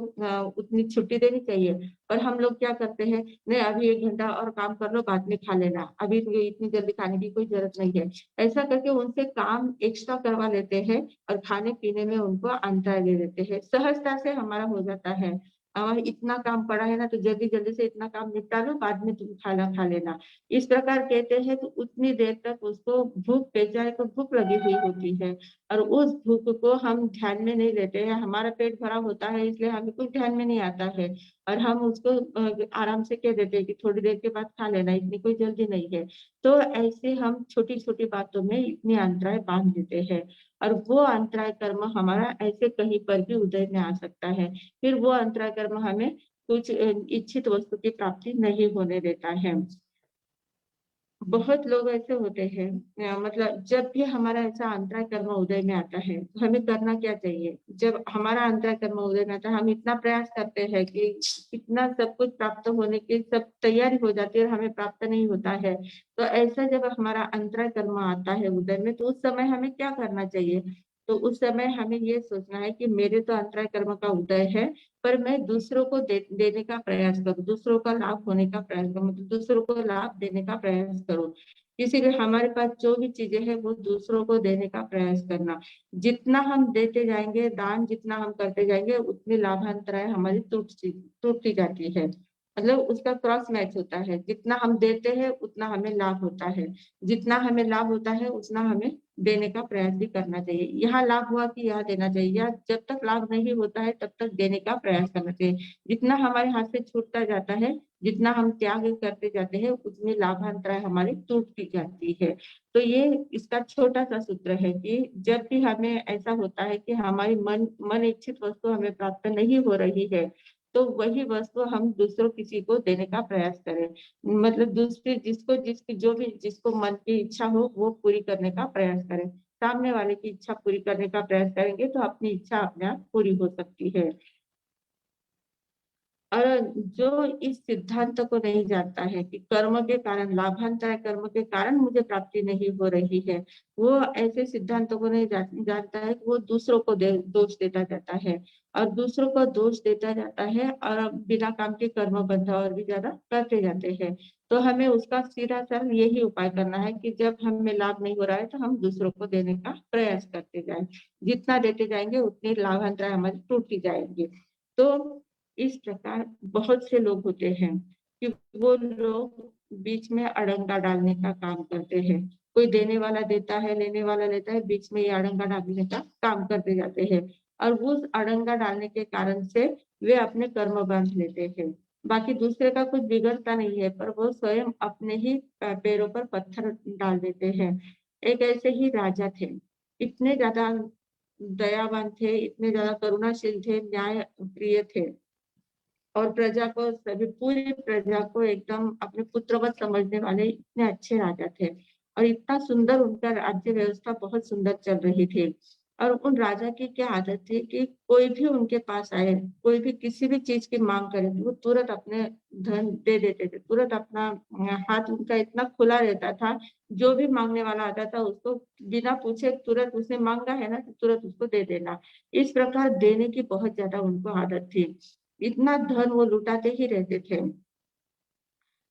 Speaker 2: उतनी छुट्टी देनी चाहिए। और हम लोग क्या करते हैं, नहीं अभी 1 घंटा और काम कर लो, बाद में खा लेना, अभी तो इतनी जल्दी खाने की कोई जरूरत नहीं है। ऐसा करके उनसे काम एक्स्ट्रा करवा लेते हैं और खाने पीने में उनको अंतर दे देते हैं। सहजता से हमारा हो जाता है, इतना काम पड़ा है ना, तो जल्दी जल्दी से इतना काम निपटा लो, बाद में तुम खाना खा लेना, इस प्रकार कहते हैं। तो उतनी देर तक उसको भूख, बेचारे को भूख लगी हुई होती है और उस भूख को हम ध्यान में नहीं लेते हैं। हमारा पेट भरा होता है इसलिए हमें कुछ ध्यान में नहीं आता है और हम उसको आराम से कह देते हैं कि थोड़ी देर के बाद खा लेना, इतनी कोई जल्दी नहीं है। तो ऐसे हम छोटी छोटी बातों में इतनी अंतराय बांध देते हैं और वो अंतराय कर्म हमारा ऐसे कहीं पर भी उदय में आ सकता है। फिर वो अंतराय कर्म हमें कुछ इच्छित वस्तु की प्राप्ति नहीं होने देता है। बहुत लोग ऐसे होते हैं, मतलब जब भी हमारा ऐसा अंतराय कर्म उदय में आता है तो हमें करना क्या चाहिए। जब हमारा अंतराय कर्म उदय में आता है, हम इतना प्रयास करते हैं कि इतना सब कुछ प्राप्त होने की सब तैयारी हो जाती है और हमें प्राप्त नहीं होता है। तो ऐसा जब हमारा अंतराय कर्म आता है उदय में, तो उस समय हमें क्या करना चाहिए। तो उस समय हमें ये सोचना है कि मेरे तो अंतराय कर्म का उदय है, पर मैं दूसरों को देने का प्रयास करूं, दूसरों का लाभ होने का प्रयास करूं, मतलब दूसरों को लाभ देने का प्रयास करूं। इसीलिए हमारे पास जो भी चीजें हैं वो दूसरों को देने का प्रयास करना। जितना हम देते जाएंगे, दान जितना हम करते जाएंगे, उतनी लाभांतराय हमारी टूटती जाती है। मतलब उसका क्रॉस मैच होता है, जितना हम देते हैं उतना हमें लाभ होता है, जितना हमें लाभ होता है उतना हमें देने का प्रयास भी करना चाहिए। यहाँ लाभ हुआ कि यहाँ देना चाहिए, या जब तक लाभ नहीं होता है तब तक देने का प्रयास करना चाहिए। जितना हमारे हाथ से छूटता जाता है, जितना हम त्याग करते जाते हैं, उतनी लाभांतराय हमारी टूटती जाती है। तो ये इसका छोटा सा सूत्र है कि जब भी हमें ऐसा होता है कि हमारी मन इच्छित वस्तु हमें प्राप्त नहीं हो रही है, तो वही वस्तु हम दूसरों किसी को देने का प्रयास करें। मतलब दूसरे जिसको मन की इच्छा हो वो पूरी करने का प्रयास करें। सामने वाले की इच्छा पूरी करने का प्रयास करेंगे तो अपनी इच्छा अपने आप पूरी हो सकती है। और जो इस सिद्धांत को नहीं जानता है कि कर्म के कारण, लाभांतराय कर्म के कारण मुझे प्राप्ति नहीं हो रही है, वो ऐसे सिद्धांतों को नहीं जानता है कि वो दूसरों को दोष देता जाता है और दूसरों को दोष देता जाता है और बिना काम के कर्म बंधा और भी ज्यादा करते जाते हैं। तो हमें उसका सीधा सर यही उपाय करना है कि जब हमें लाभ नहीं हो रहा है तो हम दूसरों को देने का प्रयास करते जाएं। जितना देते जाएंगे उतनी लाभांतराय हमारी टूटती जाएंगी। तो इस प्रकार बहुत से लोग होते हैं कि वो लोग बीच में अड़ंगा डालने का काम करते हैं। कोई देने वाला देता है, लेने वाला लेता है, बीच में ये अड़ंगा डालने का काम करते जाते हैं और उस अड़ंगा डालने के कारण से वे अपने कर्म बांध लेते हैं। बाकी दूसरे का कुछ बिगड़ता नहीं है, पर वो स्वयं अपने ही पैरों पर पत्थर डाल देते हैं। एक ऐसे ही राजा थे, इतने ज्यादा दयावान थे, इतने ज्यादा करुणाशील थे, न्याय प्रिय थे। और प्रजा को, सभी पूरी प्रजा को एकदम अपने पुत्रवत समझने वाले इतने अच्छे राजा थे। और इतना सुंदर उनका राज्य व्यवस्था बहुत सुंदर चल रही थी। और उन राजा की क्या आदत थी कि कोई भी उनके पास आए, कोई भी किसी भी चीज की मांग करे, वो तुरंत अपने धन दे देते थे, तुरंत अपना हाथ उनका इतना खुला रहता था। जो भी मांगने वाला आता था उसको बिना पूछे तुरंत, उसने मांगा है ना तो तुरंत उसको दे देना। इस प्रकार देने की बहुत ज्यादा उनको आदत थी। इतना धन वो लुटाते ही रहते थे।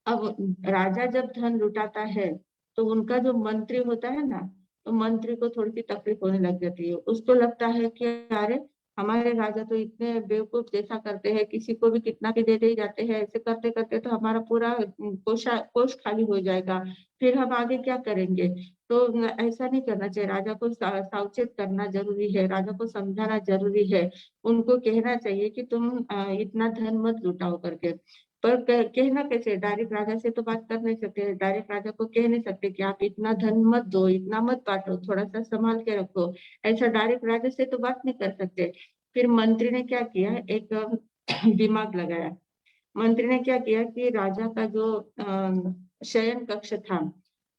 Speaker 2: अब राजा जब धन लुटाता है तो उनका जो मंत्री होता है ना, तो मंत्री को थोड़ी सी तकलीफ होने लग जाती है। उसको लगता है कि अरे हमारे राजा तो इतने बेवकूफ जैसा करते हैं, किसी को भी कितना भी देते ही जाते हैं, ऐसे करते करते तो हमारा पूरा कोष खाली हो जाएगा, फिर हम आगे क्या करेंगे। तो ऐसा नहीं करना चाहिए, राजा को सावचेत करना जरूरी है, राजा को समझाना जरूरी है। उनको कहना चाहिए कि तुम इतना धन मत लुटाओ करके। पर कहना कैसे, डायरेक्ट राजा से तो बात कर नहीं सकते, डायरेक्ट राजा को कह नहीं सकते कि आप इतना धन मत दो, इतना मत बांटो, थोड़ा सा संभाल के रखो। ऐसा डायरेक्ट राजा से तो बात नहीं कर सकते। फिर मंत्री ने क्या किया, एक दिमाग लगाया। मंत्री ने क्या किया कि राजा का जो शयन कक्ष था,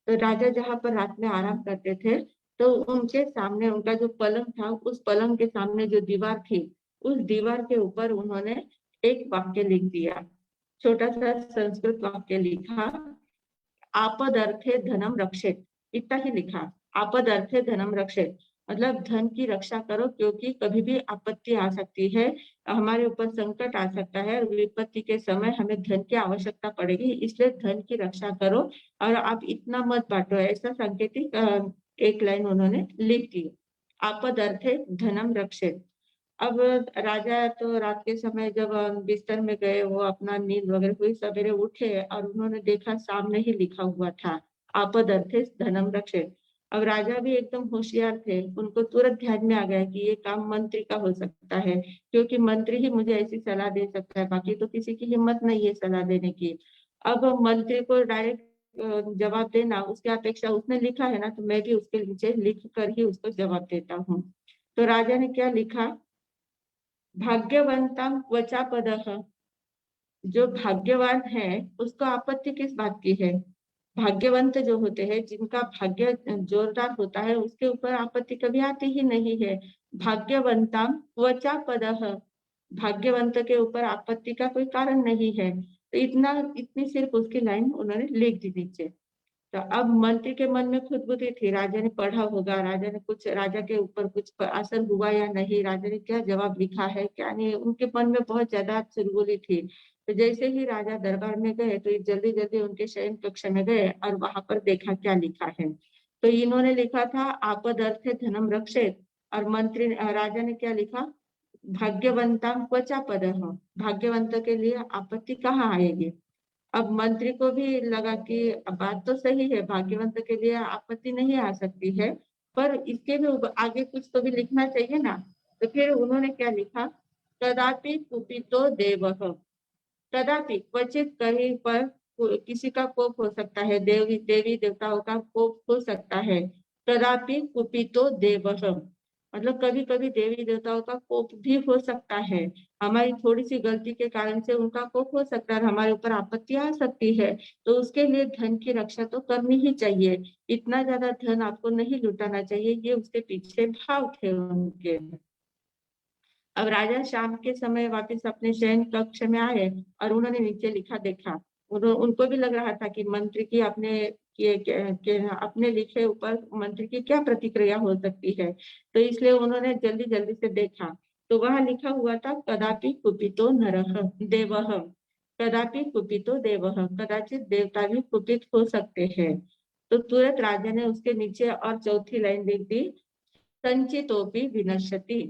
Speaker 2: तो राजा जहाँ पर रात में आराम करते थे, तो उनके सामने उनका जो पलंग था, उस पलंग के सामने जो दीवार थी, उस दीवार के ऊपर उन्होंने एक वाक्य लिख दिया, छोटा सा संस्कृत वाक्य लिखा, आपद अर्थे धनम रक्षेत। इतना ही लिखा, आपद अर्थे धनम रक्षेत, मतलब धन की रक्षा करो, क्योंकि कभी भी आपत्ति आ सकती है, हमारे ऊपर संकट आ सकता है, और विपत्ति के समय हमें धन की आवश्यकता पड़ेगी, इसलिए धन की रक्षा करो और आप इतना मत बांटो। ऐसा सांकेतिक एक लाइन उन्होंने लिख दी, आपद अर्थे धनम रक्षेत। अब राजा तो रात के समय जब बिस्तर में गए, वो अपना नींद वगैरह हुई, सवेरे उठे और उन्होंने देखा सामने ही लिखा हुआ था, आपद अर्थे धनम रक्षेत। अब राजा भी एकदम होशियार थे, उनको तुरंत ध्यान में आ गया कि ये काम मंत्री का हो सकता है, क्योंकि मंत्री ही मुझे ऐसी सलाह दे सकता है, बाकी तो किसी की हिम्मत नहीं है सलाह देने की। अब मंत्री को डायरेक्ट जवाब देना, उसकी अपेक्षा, उसने लिखा है ना तो मैं भी उसके नीचे लिख कर ही उसको जवाब देता हूँ। तो राजा ने क्या लिखा, भाग्यवंतम वचा पदः, जो भाग्यवान है उसको आपत्ति किस बात की है। भाग्यवंत जो होते हैं, जिनका भाग्य जोरदार होता है, उसके ऊपर आपत्ति कभी आती ही नहीं है। भाग्यवंतम वचा पदः, भाग्यवंत के ऊपर आपत्ति का कोई कारण नहीं है। तो इतनी सिर्फ उसकी लाइन उन्होंने लिख दी नीचे। तो अब मंत्री के मन में खुदबुदी थी, राजा ने पढ़ा होगा, राजा ने कुछ, राजा के ऊपर कुछ असर हुआ या नहीं, राजा ने क्या जवाब लिखा है क्या नहीं, उनके मन में बहुत ज्यादा चुलबुली थी। तो जैसे ही राजा दरबार में गए तो जल्दी जल्दी उनके शयन कक्ष में गए और वहां पर देखा क्या लिखा है। तो इन्होंने लिखा था आपद अर्थे धनम रक्षेत, और मंत्री राजा ने क्या लिखा, भाग्यवंता क्वचा पदः, भाग्यवंत के लिए आपत्ति कहाँ आएगी। अब मंत्री को भी लगा कि बात तो सही है, भाग्यवंत के लिए आपत्ति नहीं आ सकती है, पर इसके भी आगे कुछ तो भी लिखना चाहिए ना। तो फिर उन्होंने क्या लिखा, कदापि कुपितो देवः, कदापि क्वचित कहीं पर किसी का कोप हो सकता है, देवी देवी देवताओं का कोप हो सकता है। कदापि कुपितो देवः, मतलब कभी कभी देवी देवताओं का कोप भी हो सकता है, हमारी थोड़ी सी गलती के कारण से उनका कोप हो सकता है, हमारे ऊपर आपत्ति आ सकती है। तो उसके लिए धन की रक्षा तो करनी ही चाहिए, इतना ज्यादा धन आपको नहीं लुटाना चाहिए, ये उसके पीछे भाव थे उनके। अब राजा शाम के समय वापस अपने शयन कक्ष में आए और उन्होंने नीचे लिखा देखा। उनको भी लग रहा था कि मंत्री की अपने लिखे ऊपर मंत्री की क्या प्रतिक्रिया हो सकती है, तो इसलिए उन्होंने जल्दी जल्दी से देखा। तो वहां लिखा हुआ था, कदापि कुपितो नरः देवः, कदापि कुपितो देवः, कदाचित देवता भी कुपित हो सकते हैं। तो तुरंत राजा ने उसके नीचे और चौथी लाइन लिख दी, संचितोपि विनश्यति,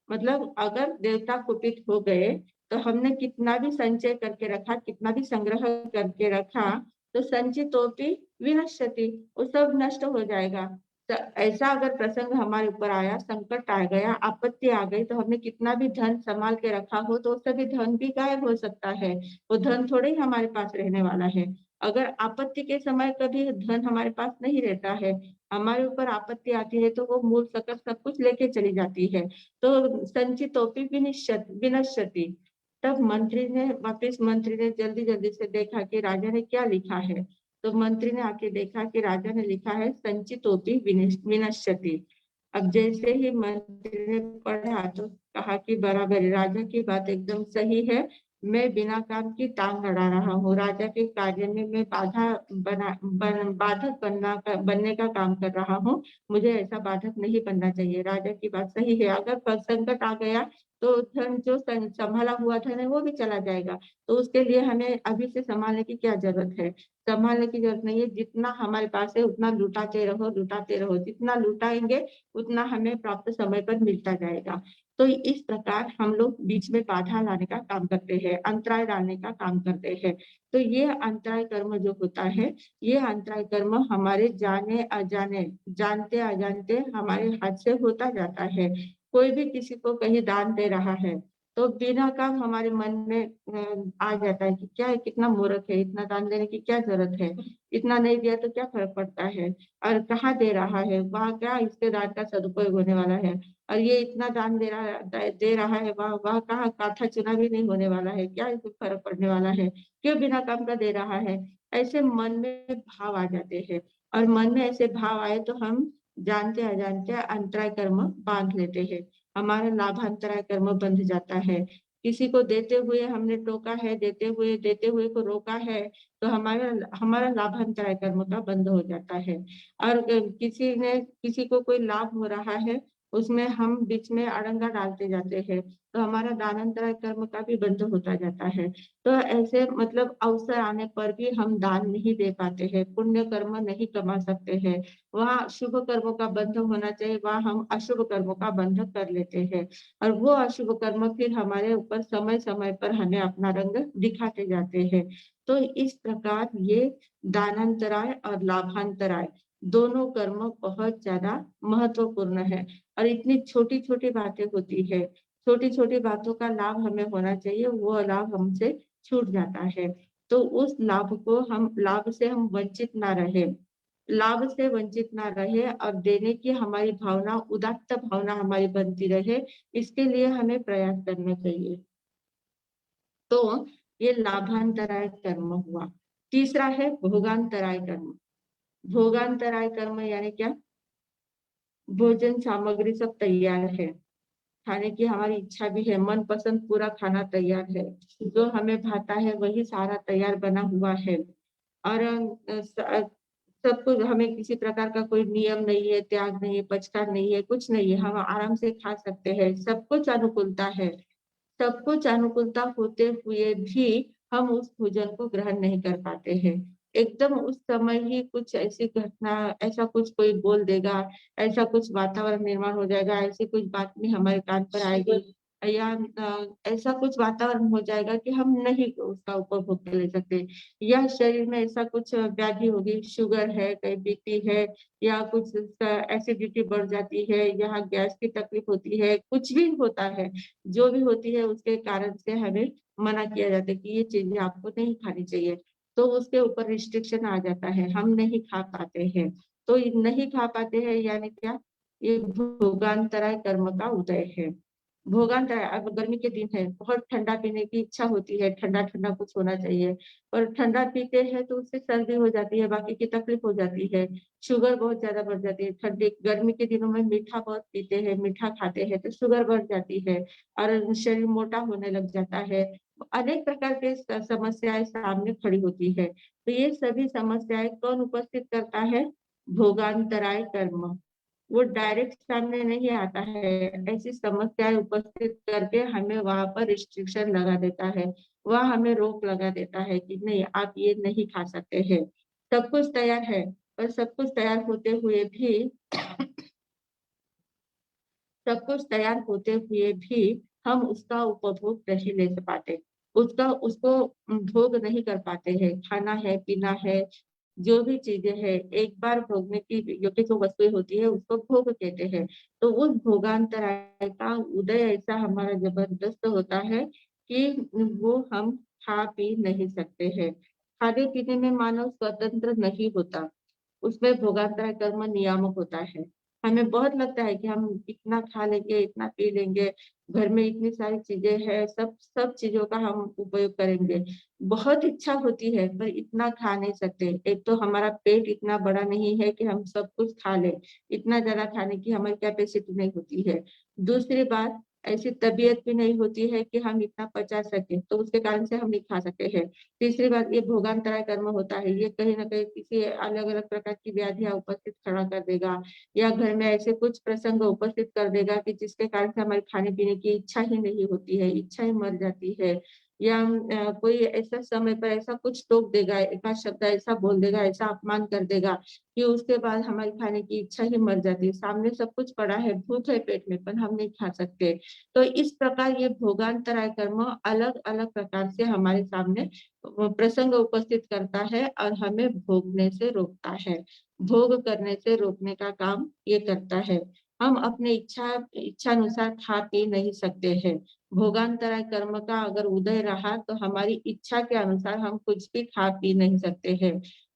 Speaker 2: मतलब अगर देवता कुपित हो गए तो हमने कितना भी संचय करके रखा, कितना भी संग्रह करके रखा, तो संचितोपि विनश्यति, वो सब नष्ट हो जाएगा। तो ऐसा अगर प्रसंग हमारे ऊपर आया, संकट आ गया, आपत्ति आ गई, तो हमने कितना भी धन संभाल के रखा हो तो सभी धन भी गायब हो सकता है, वो धन थोड़े ही हमारे पास रहने वाला है। अगर आपत्ति के समय कभी धन हमारे पास नहीं रहता है, हमारे ऊपर आपत्ति आती है, तो वो मूल सकल सब कुछ लेके चली जाती है। तो संचितोपि विनश्यति, तब मंत्री ने जल्दी जल्दी से देखा कि राजा ने क्या लिखा है। तो मंत्री ने आके देखा कि राजा ने लिखा है संचितोपि विनश्यति। अब जैसे ही मंत्री ने पढ़ा तो कहा कि बराबर है, राजा की बात एकदम सही है। मैं बिना काम की टांग अड़ा रहा हूँ, राजा के कार्य में मैं बाधक बनने का काम कर रहा हूँ। मुझे ऐसा बाधक नहीं बनना चाहिए। राजा की बात सही है, अगर संकट आ गया तो धन जो संभाला हुआ धन है वो भी चला जाएगा। तो उसके लिए हमें अभी से संभालने की क्या जरूरत है? संभालने की जरूरत नहीं है। जितना हमारे पास है उतना लुटाते रहो। जितना लुटाएंगे उतना हमें प्राप्त समय पर मिलता जाएगा। तो इस प्रकार हम लोग बीच में बाधा लाने का काम करते हैं, अंतराय डालने का काम करते हैं। तो ये अंतराय कर्म जो होता है, ये अंतराय कर्म हमारे जाने अजाने, जानते अजानते हमारे हाथ से होता जाता है। कोई भी किसी को कहीं दान दे रहा है तो बिना काम हमारे मन में आ जाता है कि क्या है, कितना मूर्ख है, इतना दान देने की क्या जरूरत है, इतना नहीं दिया तो क्या फर्क पड़ता है, और कहाँ दे रहा है, वहाँ क्या इसके दान का सदुपयोग होने वाला है, और ये इतना दान दे रहा है, वहाँ वहाँ कहाँ काथा चुना भी नहीं होने वाला है, क्या इसमें फर्क पड़ने वाला है, क्यों बिना काम का दे रहा है। ऐसे मन में भाव आ जाते हैं, और मन में ऐसे भाव आए तो हम जानते अजानते अंतराय कर्म बांध लेते हैं। हमारा लाभांतराय कर्म बंध जाता है। किसी को देते हुए हमने टोका है, देते हुए को रोका है, तो हमारा हमारा लाभांतराय कर्म का बंद हो जाता है। और किसी को कोई लाभ हो रहा है, उसमें हम बीच में अड़ंगा डालते जाते हैं, तो हमारा दानांतराय कर्म का भी बंद होता जाता है। तो ऐसे मतलब अवसर आने पर भी हम दान नहीं दे पाते हैं, पुण्य कर्म नहीं कमा सकते हैं। वहाँ शुभ कर्मों का बंध होना चाहिए, वहाँ हम अशुभ कर्मों का बंध कर लेते हैं, और वो अशुभ कर्म फिर हमारे ऊपर समय समय पर हमें अपना रंग दिखाते जाते हैं। तो इस प्रकार ये दानांतराय और लाभांतराय दोनों कर्म बहुत ज्यादा महत्वपूर्ण है। और इतनी छोटी छोटी बातें होती है, छोटी छोटी बातों का लाभ हमें होना चाहिए, वो लाभ हमसे छूट जाता है। तो उस लाभ से हम वंचित ना रहे, लाभ से वंचित ना रहे, और देने की हमारी भावना, उदात्त भावना हमारी बनती रहे, इसके लिए हमें प्रयास करना चाहिए। तो ये लाभांतराय कर्म हुआ। तीसरा है भोगांतराय कर्म। भोगांतराय कर्म यानी क्या? भोजन सामग्री सब तैयार है, खाने की हमारी इच्छा भी है, मन पसंद पूरा खाना तैयार है, जो हमें भाता है वही सारा तैयार बना हुआ है, और सब कुछ, हमें किसी प्रकार का कोई नियम नहीं है, त्याग नहीं है, पछतावा नहीं है, कुछ नहीं है, हम आराम से खा सकते हैं, सब कुछ अनुकूलता है। सब कुछ अनुकूलता होते हुए भी हम उस भोजन को ग्रहण नहीं कर पाते हैं। एकदम उस समय ही कुछ ऐसी घटना, ऐसा कुछ कोई बोल देगा, ऐसा कुछ वातावरण निर्माण हो जाएगा, ऐसी कुछ बात भी हमारे कान पर आएगी, या ऐसा कुछ वातावरण हो जाएगा कि हम नहीं उसका उपभोग कर ले सकते, या शरीर में ऐसा कुछ व्याधि होगी, शुगर है, कहीं बीपी है, या कुछ एसिडिटी बढ़ जाती है, यहाँ गैस की तकलीफ होती है, कुछ भी होता है, जो भी होती है उसके कारण से हमें मना किया जाता है कि ये चीजें आपको नहीं खानी चाहिए। तो उसके ऊपर रिस्ट्रिक्शन आ जाता है, हम नहीं खा पाते हैं। तो ये नहीं खा पाते हैं यानी क्या? ये भोगांतराय कर्म का उदय है। भोगांतराय, अब गर्मी के दिन है, बहुत ठंडा पीने की इच्छा होती है, ठंडा ठंडा कुछ होना चाहिए, और ठंडा पीते हैं तो उससे सर्दी हो जाती है, बाकी की तकलीफ हो जाती है, शुगर बहुत ज्यादा बढ़ जाती है। ठंडी गर्मी के दिनों में मीठा बहुत पीते हैं, मीठा खाते हैं तो शुगर बढ़ जाती है, और शरीर मोटा होने लग जाता है। अनेक प्रकार के समस्याएं सामने खड़ी होती है। तो ये सभी समस्याएं कौन उपस्थित करता है? भोगांतराय कर्म। वो डायरेक्ट सामने नहीं आता है, ऐसी समस्याएं उपस्थित करके हमें वहां पर रिस्ट्रिक्शन लगा देता है, वह हमें रोक लगा देता है कि नहीं, आप ये नहीं खा सकते हैं। सब कुछ तैयार है, पर सब कुछ तैयार होते हुए भी सब कुछ तैयार होते हुए भी हम उसका उपभोग नहीं ले पाते, उसका उसको भोग नहीं कर पाते हैं। खाना है, पीना है, जो भी चीजें है, एक बार भोगने की योग्य जो वस्तुएं होती है उसको भोग कहते हैं। तो उस भोगांतराय का उदय ऐसा हमारा जबरदस्त होता है कि वो हम खा पी नहीं सकते हैं। खाने पीने में मानव स्वतंत्र नहीं होता, उसमें भोगांतराय कर्म नियामक होता है। हमें बहुत लगता है कि हम इतना खा लेंगे, इतना पी लेंगे, घर में इतनी सारी चीजें हैं, सब सब चीजों का हम उपयोग करेंगे। बहुत इच्छा होती है पर इतना खा नहीं सकते। एक तो हमारा पेट इतना बड़ा नहीं है कि हम सब कुछ खा लें, इतना ज्यादा खाने की हमारी कैपेसिटी नहीं होती है। दूसरी बात, ऐसी तबीयत भी नहीं होती है कि हम इतना पचा सके, तो उसके कारण से हम नहीं खा सकते हैं। तीसरी बात, ये भोगांतराय कर्म होता है, ये कहीं ना कहीं किसी अलग अलग प्रकार की व्याधियां उपस्थित खड़ा कर देगा, या घर में ऐसे कुछ प्रसंग उपस्थित कर देगा कि जिसके कारण से हमारे खाने पीने की इच्छा ही नहीं होती है, इच्छा ही मर जाती है। या कोई ऐसा समय पर ऐसा कुछ टोक देगा, एक आध शब्द ऐसा बोल देगा, ऐसा अपमान कर देगा कि उसके बाद हमारी खाने की इच्छा ही मर जाती है। सामने सब कुछ पड़ा है, भूख है पेट में, पर हम नहीं खा सकते। तो इस प्रकार ये भोगांतराय कर्म अलग अलग प्रकार से हमारे सामने प्रसंग उपस्थित करता है और हमें भोगने से रोकता है, भोग करने से रोकने का काम ये करता है। हम अपने इच्छानुसार खा पी नहीं सकते हैं। भोगांतराय कर्म का अगर उदय रहा तो हमारी इच्छा के अनुसार हम कुछ भी खा पी नहीं सकते हैं।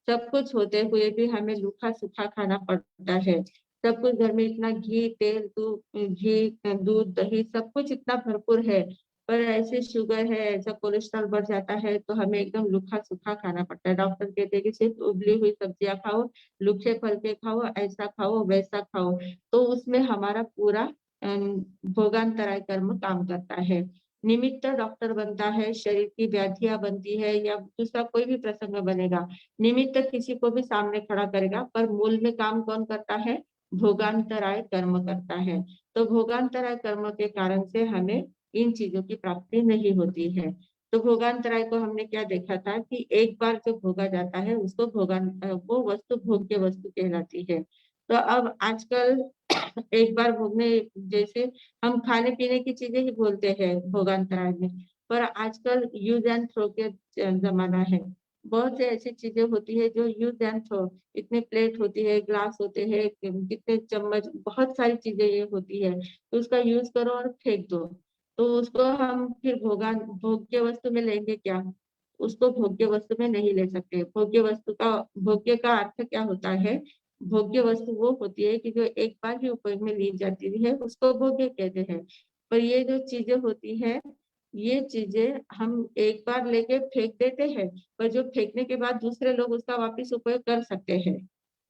Speaker 2: सब कुछ होते हुए भी हमें रूखा सूखा खाना पड़ता है। सब कुछ घर में इतना घी तेल दूध दही सब कुछ इतना भरपूर है, पर ऐसे शुगर है, ऐसा कोलेस्ट्रॉल बढ़ जाता है तो हमें एकदम रूखा सूखा खाना पड़ता है। डॉक्टर कहते हैं कि सिर्फ उबली हुई सब्जियां खाओ, रूखे फल के खाओ, ऐसा खाओ वैसा खाओ, तो उसमें हमारा पूरा भोगांतराय कर्म काम करता है। निमित्त डॉक्टर बनता है, शरीर की व्याधियां बनती है या दूसरा कोई भी प्रसंग बनेगा, निमित्त किसी को भी सामने खड़ा करेगा, पर मूल में काम कौन करता है? भोगांतराय कर्म करता है। तो भोगांतराय कर्म के कारण से हमें इन चीजों की प्राप्ति नहीं होती है। तो भोगांतराय को हमने क्या देखा था कि एक बार जो भोगा जाता है उसको वो वस्तु भोग्य वस्तु कहलाती है। तो अब आजकल एक बार भोगने, जैसे हम खाने पीने की चीजें ही बोलते हैं भोगांतराय में, पर आजकल यूज एंड थ्रो के जमाना है। बहुत से ऐसी चीजें होती है जो यूज एंड थ्रो, इतने प्लेट होती है, ग्लास होते हैं, कितने चम्मच, बहुत सारी चीजें ये होती है, तो उसका यूज करो और फेंक दो। तो उसको हम फिर भोग्य वस्तु में लेंगे क्या? उसको भोग्य वस्तु में नहीं ले सकते। भोग्य का अर्थ क्या होता है? भोग्य वस्तु वो होती है कि जो एक बार ही उपयोग में ली जाती है, उसको भोग्य कहते हैं। पर ये जो चीजें होती है, ये चीजें हम एक बार लेके फेंक देते हैं, पर जो फेंकने के बाद दूसरे लोग उसका वापस उपयोग कर सकते हैं।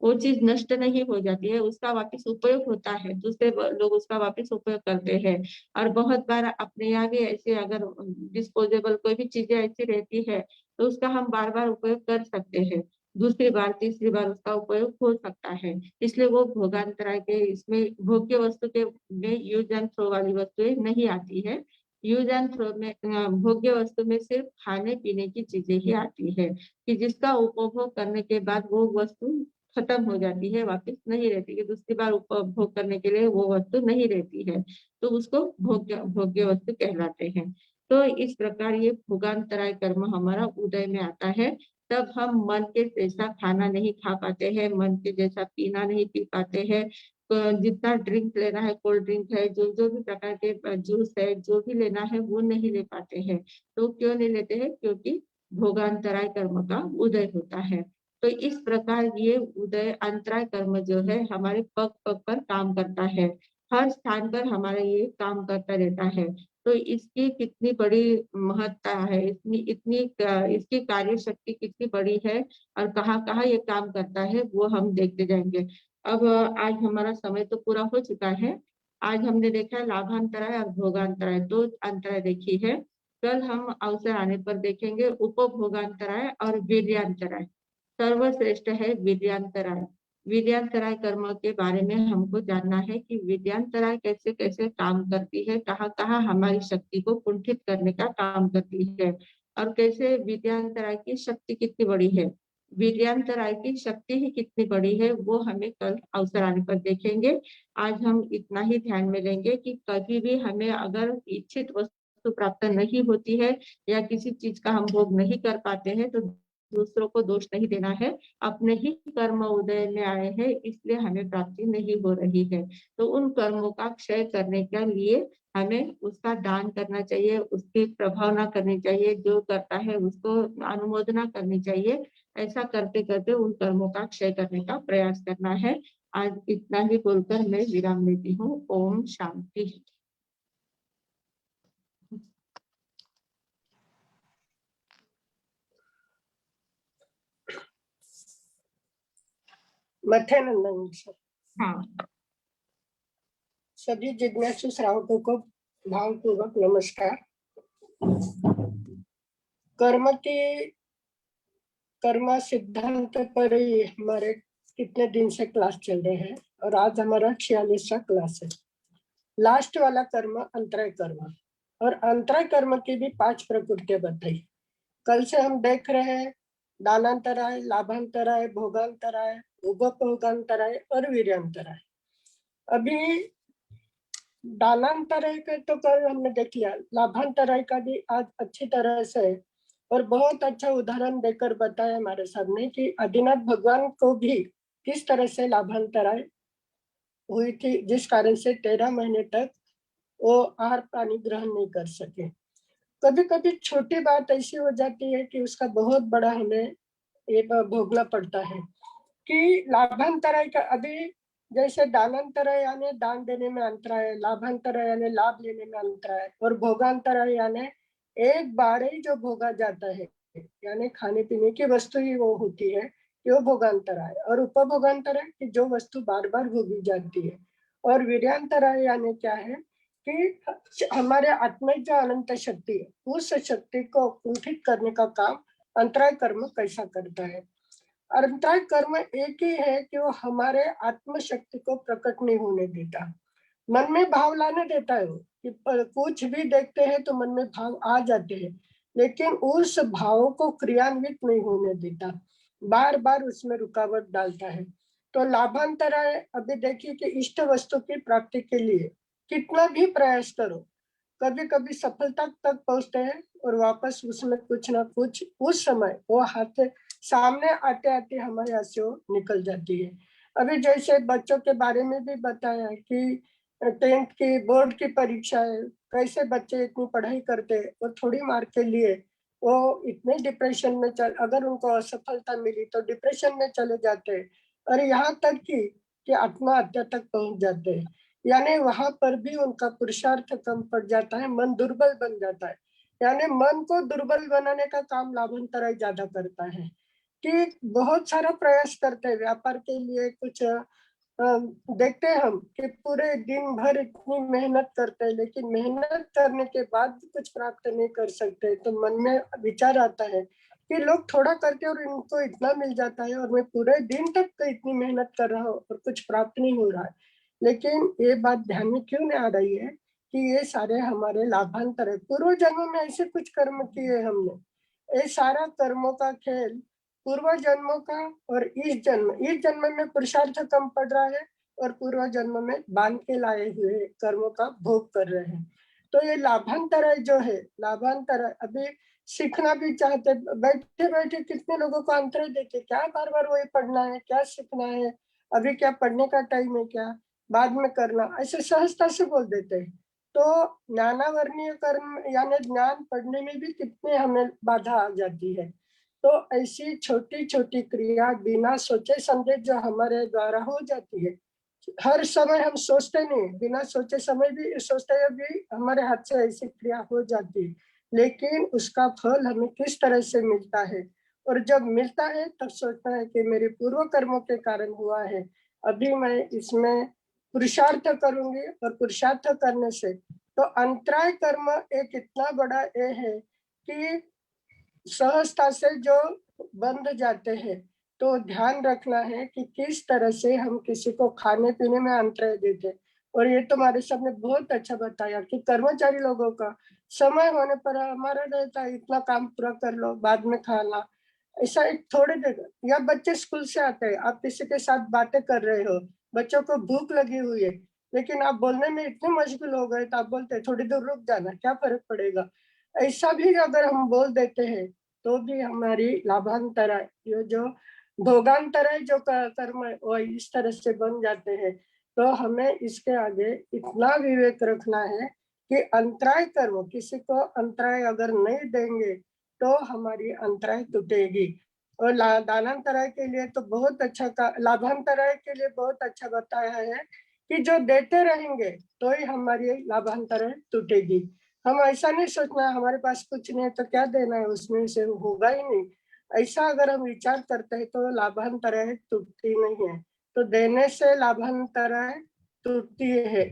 Speaker 2: वो चीज नष्ट नहीं हो जाती है, उसका वापस उपयोग होता है, लोग उसका वापस उपयोग करते हैं। और बहुत बार अपने यहाँ भी ऐसे अगर डिस्पोजेबल कोई भी चीजें ऐसी रहती है, तो उसका हम बार बार उपयोग कर सकते हैं, दूसरी बार तीसरी बार उसका उपयोग हो सकता है। इसलिए वो भोगांतराय के इसमें भोग्य वस्तु के में यूज एंड थ्रो वाली वस्तुएं नहीं आती है। यूज एंड थ्रो में भोग्य वस्तु में सिर्फ खाने पीने की चीजें ही आती है, कि जिसका उपभोग करने के बाद वो वस्तु खत्म हो जाती है, वापस नहीं रहती, कि दूसरी बार उपभोग करने के लिए वो वस्तु नहीं रहती है, तो उसको भोग्य भोग्य वस्तु कहलाते हैं। तो इस प्रकार ये भोगांतराय कर्म हमारा उदय में आता है। तब हम मन के जैसा खाना नहीं खा पाते हैं, मन के जैसा पीना नहीं पी पाते हैं। जितना ड्रिंक लेना है, कोल्ड ड्रिंक है, जो जो भी प्रकार के जूस है, जो भी लेना है वो नहीं ले पाते हैं। तो क्यों नहीं लेते हैं? क्योंकि भोगांतराय कर्म का उदय होता है। तो इस प्रकार ये उदय अंतराय कर्म जो है हमारे पग पग पर काम करता है, हर स्थान पर हमारा ये काम करता रहता है। तो इसकी कितनी बड़ी महत्ता है, इतनी इतनी इसकी कार्य शक्ति कितनी बड़ी है और कहाँ कहाँ ये काम करता है, वो हम देखते जाएंगे। अब आज हमारा समय तो पूरा हो चुका है। आज हमने देखा है लाभांतराय और भोगांतराय, दो अंतराय देखी है। कल हम अवसर आने पर देखेंगे उपभोगांतराय और वीर्यांतराय। सर्वश्रेष्ठ है विद्यांतराय। विद्यांतराय कर्म के बारे में हमको जानना है कि विद्यांतराय कैसे कैसे काम करती है, कहाँ कहाँ हमारी शक्ति को कुंठित करने का काम करती है, और कैसे विद्यांतराय की शक्ति कितनी बड़ी है, विद्यांतराय की शक्ति ही कितनी बड़ी है, वो हमें कल अवसर आने पर देखेंगे। आज हम इतना ही ध्यान में लेंगे कि कभी भी हमें अगर इच्छित वस्तु प्राप्त नहीं होती है या किसी चीज का हम भोग नहीं कर पाते हैं, तो दूसरों को दोष नहीं देना है, अपने ही कर्म उदय में आए हैं इसलिए हमें प्राप्ति नहीं हो रही है। तो उन कर्मों का क्षय करने के लिए हमें उसका दान करना चाहिए, उसकी प्रभावना करनी चाहिए, जो करता है उसको अनुमोदना करनी चाहिए। ऐसा करते करते उन कर्मों का क्षय करने का प्रयास करना है। आज इतना ही बोलकर मैं विराम लेती हूँ। ओम शांति।
Speaker 3: मथेनंदन सर,
Speaker 2: हाँ,
Speaker 3: सभी जिज्ञासु श्रावकों को भावपूर्वक नमस्कार। कर्म सिद्धांत पर ही हमारे कितने दिन से क्लास चल रहे हैं और आज हमारा 46वां क्लास है। लास्ट वाला कर्म अंतराय कर्म, और अंतराय कर्म की भी 5 प्रकृतियां बताई। कल से हम देख रहे हैं दानांतराय, लाभांतराय, भोगांतराय, उपभोगांतराय और वीर्यांतराय। अभी दानांतराय का तो कल हमने देख लिया, लाभांतराय का भी आज अच्छी तरह से और बहुत अच्छा उदाहरण देकर बताया हमारे सामने कि आदिनाथ भगवान को भी किस तरह से लाभांतराय हुई थी, जिस कारण से 13 महीने तक वो आहार पानी ग्रहण नहीं कर सके। कभी कभी छोटी बात ऐसी हो जाती है कि उसका बहुत बड़ा हमें ये भोगना पड़ता है। कि लाभांतराय का अभी जैसे दानांतराय यानी दान देने में अंतराय, लाभांतराय यानी लाभ लेने में अंतराय, और भोगांतराय यानी एक बार ही जो भोगा जाता है यानी खाने पीने की वस्तु ही वो होती है, वो भोगांतराय। और उपभोगांतराय की जो वस्तु बार बार भोगी जाती है। और वीर्यांतराय यानी क्या है कि हमारे आत्मा जो अनंत शक्ति है, उस शक्ति को कुंठित करने का काम अंतराय कर्म कैसा करता है। अंतराय कर्म एक ही है कि वो हमारे आत्म शक्ति को प्रकट नहीं होने देता, मन में भाव लाने देता है। वो कि कुछ भी देखते हैं तो मन में भाव आ जाते हैं, लेकिन उस भाव को क्रियान्वित नहीं होने देता, बार बार उसमें रुकावट डालता है। तो लाभांतराय अभी देखिए कि इष्ट वस्तु की प्राप्ति के लिए कितना भी प्रयास करो, कभी कभी सफलता तक पहुंचते हैं और वापस उसमें कुछ ना कुछ उस समय वो हाथ सामने आते आते हमारे यहाँ से वो निकल जाती है। अभी जैसे बच्चों के बारे में भी बताया कि 10th की बोर्ड की परीक्षा है, कैसे बच्चे इतनी पढ़ाई करते और थोड़ी मार्क के लिए वो इतने डिप्रेशन में अगर उनको असफलता मिली तो डिप्रेशन में चले जाते हैं, और यहाँ तक कि आत्महत्या तक पहुंच जाते हैं। यानी वहां पर भी उनका पुरुषार्थ कम पड़ जाता है, मन दुर्बल बन जाता है। यानी मन को दुर्बल बनाने का काम लाभांतराय ज्यादा करता है। कि बहुत सारा प्रयास करते हैं व्यापार के लिए, कुछ देखते हैं हम कि पूरे दिन भर इतनी मेहनत करते हैं, लेकिन मेहनत करने के बाद भी कुछ प्राप्त नहीं कर सकते, तो मन में विचार आता है कि लोग थोड़ा करते और इनको इतना मिल जाता है और मैं पूरे दिन तक तो इतनी मेहनत कर रहा हूँ और कुछ प्राप्त नहीं हो रहा है। लेकिन ये बात ध्यान में क्यों नहीं आ रही है कि ये सारे हमारे लाभांतर है, पूर्व जन्म में ऐसे कुछ कर्म किए हमने, ये सारा कर्मों का खेल पूर्व जन्मों का। और इस जन्म में पुरुषार्थ कम पड़ रहा है और पूर्व जन्म में बांध के लाए हुए कर्मों का भोग कर रहे हैं। तो ये लाभांतर जो है, लाभांतर अभी सीखना भी चाहते, बैठे बैठे कितने लोगों को अंतर देते, क्या बार बार वही पढ़ना है, क्या सीखना है, अभी क्या पढ़ने का टाइम है, क्या बाद में करना, ऐसे सहजता से बोल देते हैं। तो ज्ञानावर्णीय कर्म यानी ज्ञान पढ़ने में भी कितने हमें बाधा आ जाती है। तो ऐसी छोटी छोटी क्रिया बिना सोचे समझे जो हमारे द्वारा हो जाती है, हर समय हम सोचते नहीं, बिना सोचे समय भी सोचते हुए भी हमारे हाथ से ऐसी क्रिया हो जाती है, लेकिन उसका फल हमें किस तरह से मिलता है। और जब मिलता है तब सोचता है कि मेरे पूर्व कर्मों के कारण हुआ है, अभी मैं इसमें पुरुषार्थ करूंगी, और पुरुषार्थ करने से तो अंतराय कर्म एक इतना बड़ा ये है कि सहजता से जो बंध जाते हैं। तो ध्यान रखना है कि किस तरह से हम किसी को खाने पीने में अंतराय देते हैं। और ये तुम्हारे सबने बहुत अच्छा बताया कि कर्मचारी लोगों का समय होने पर हमारा रहता है इतना काम पूरा कर लो बाद में खाना, ऐसा एक थोड़ी देर। या बच्चे स्कूल से आते हैं, आप किसी के साथ बातें कर रहे हो, बच्चों को भूख लगी हुई है, लेकिन आप बोलने में इतने मशगूल हो गए तो आप बोलते हैं थोड़ी देर रुक जाना, क्या फर्क पड़ेगा। ऐसा भी अगर हम बोल देते हैं तो भी हमारी लाभांतराय, ये जो भोगांतराय जो कर्म है वो इस तरह से बन जाते हैं। तो हमें इसके आगे इतना विवेक रखना है कि अंतराय कर्म, किसी को अंतराय अगर नहीं देंगे तो हमारी अंतराय टूटेगी। और दानांतराय के लिए तो बहुत अच्छा लाभांतराय के लिए बहुत अच्छा बताया है कि जो देते रहेंगे तो ही हमारी लाभांतराय टूटेगी। हम ऐसा नहीं सोचना हमारे पास कुछ नहीं है तो क्या देना है, उसमें से होगा ही नहीं। ऐसा अगर हम विचार करते हैं तो लाभांतराय टूटती नहीं है, तो देने से लाभांतराय टूटती है।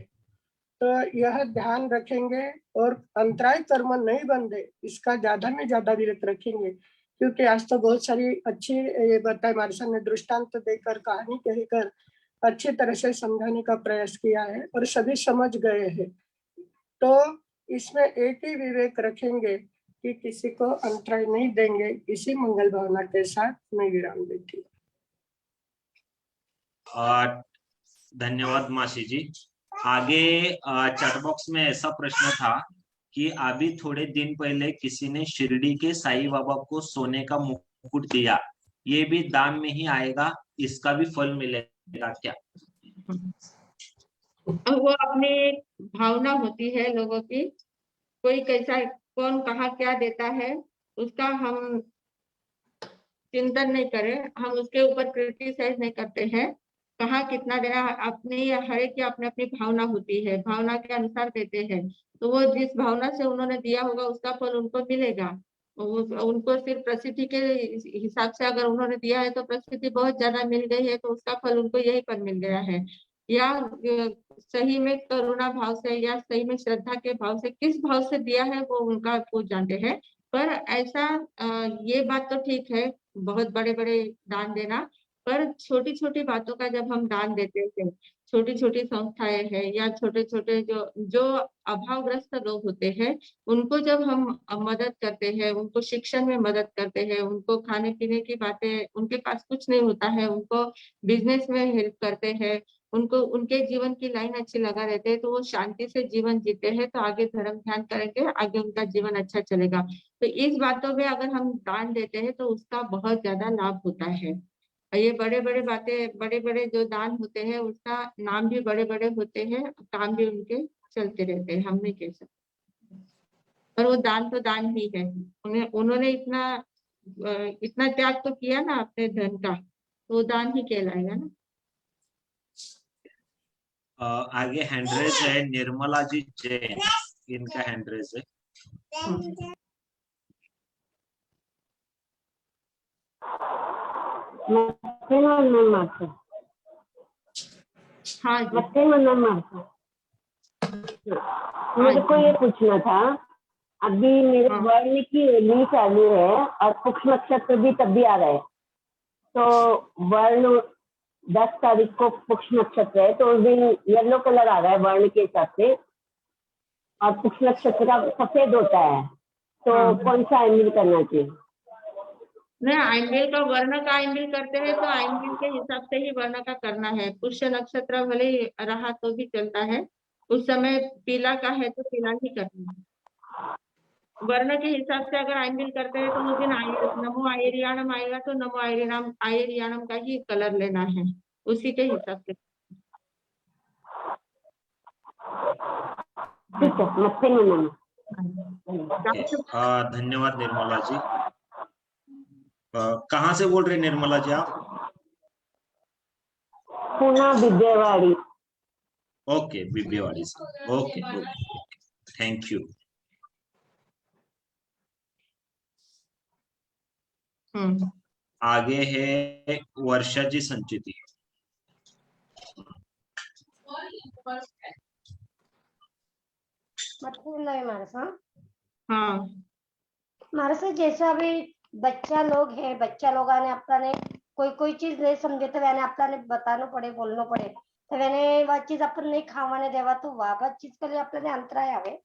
Speaker 3: तो यह ध्यान रखेंगे और अंतराय कर्म नहीं बंधे, इसका ज्यादा में ज्यादा विरत रखेंगे। क्योंकि आज तो बहुत सारी अच्छी ये बताए मार्शल ने दृष्टांत देकर कहानी कहकर अच्छी तरह से समझाने का प्रयास किया है और सभी समझ गए हैं। तो इसमें एक ही विवेक रखेंगे कि किसी को अंतराय नहीं देंगे। इसी मंगल भावना के साथ मैं विराम देती हूँ।
Speaker 4: धन्यवाद मासी जी। आगे चैट बॉक्स में ऐसा प्रश्न था कि अभी थोड़े दिन पहले किसी ने शिरडी के साईं बाबा को सोने का मुकुट दिया, ये भी दान में ही आएगा, इसका भी फल मिलेगा क्या?
Speaker 2: वो अपनी भावना होती है लोगों की, कोई कैसा कौन कहाँ क्या देता है उसका हम चिंतन नहीं करें, हम उसके ऊपर क्रिटिसाइज नहीं करते हैं। कहाँ कितना देना अपनी हर एक की अपनी अपनी भावना होती है, भावना के अनुसार देते हैं। तो वो जिस भावना से उन्होंने दिया होगा उसका फल उनको मिलेगा। उनको सिर्फ प्रसिद्धि के हिसाब से अगर उन्होंने दिया है तो प्रसिद्धि बहुत ज्यादा मिल गई है तो उसका फल उनको यही पर मिल गया है। या सही में करुणा भाव से या सही में श्रद्धा के भाव से किस भाव से दिया है वो उनका वो जानते हैं। पर ऐसा ये बात तो ठीक है बहुत बड़े बड़े दान देना, पर छोटी छोटी बातों का जब हम दान देते हैं, छोटी छोटी संस्थाएं हैं या छोटे छोटे जो जो अभावग्रस्त लोग होते हैं उनको जब हम मदद करते हैं, उनको शिक्षण में मदद करते हैं, उनको खाने पीने की बातें, उनके पास कुछ नहीं होता है उनको बिजनेस में हेल्प करते हैं, उनको उनके जीवन की लाइन अच्छी लगा रहते हैं तो वो शांति से जीवन जीते हैं तो आगे धर्म ध्यान करेंगे, आगे उनका जीवन अच्छा चलेगा। तो इस बातों में अगर हम दान देते हैं तो उसका बहुत ज्यादा लाभ होता है। ये बड़े बड़े बातें बड़े बड़े जो दान होते हैं उसका नाम भी बड़े बड़े होते हैं, काम भी उनके चलते रहते हैं, हम नहीं कह सकते। पर वो दान तो दान ही है, उन्होंने इतना त्याग तो किया ना अपने धन का, तो वो दान ही कहलाएगा ना।
Speaker 4: आगे हैंडरेज है निर्मला जी जैन, इनका हैंडरेज है।
Speaker 2: हाँ
Speaker 5: मुझे को ये पूछना था, अभी मेरे वर्ण की रैली चालू है और पुष्प नक्षत्र भी तभी आ रहा है, तो वर्ण 10 तारीख को पुष्प नक्षत्र है तो उस दिन येलो कलर आ रहा है वर्ण के हिसाब से और पुष्प नक्षत्र का सफेद होता है, तो कौन सा आइमिल करना चाहिए?
Speaker 2: नहीं, आइमिल का वर्ण का आइमिल करते हैं तो आइमिल के हिसाब से ही वर्ण का करना है। पुष्य नक्षत्र भले ही रहा तो भी चलता है, उस समय पीला का है तो पीला ही करना है। वर्ण के हिसाब से अगर आइमिल करते हैं तो उस दिन नमो आयरियाणम आएगा तो नमो आयरियाणम का ही कलर लेना है, उसी के हिसाब से।
Speaker 5: ठीक है,
Speaker 4: धन्यवाद निर्मला जी। कहाँ से बोल रहे निर्मला जी आप?
Speaker 5: पुणे बिब्बेवाड़ी।
Speaker 4: ओके, बिब्बेवाड़ी से। Okay, thank you. आगे है वर्षा जी संचिति।
Speaker 2: हाँ,
Speaker 6: हमारे से जैसा अभी बच्चा लोग है, बच्चा लोग ने अपने कोई चीज नहीं समझे तो मैंने अपने बताना पड़े, बोलना पड़े, तो मैंने वह चीज अपन नहीं खावाने देवा तो वह चीज के लिए अपने अंतराय आवे।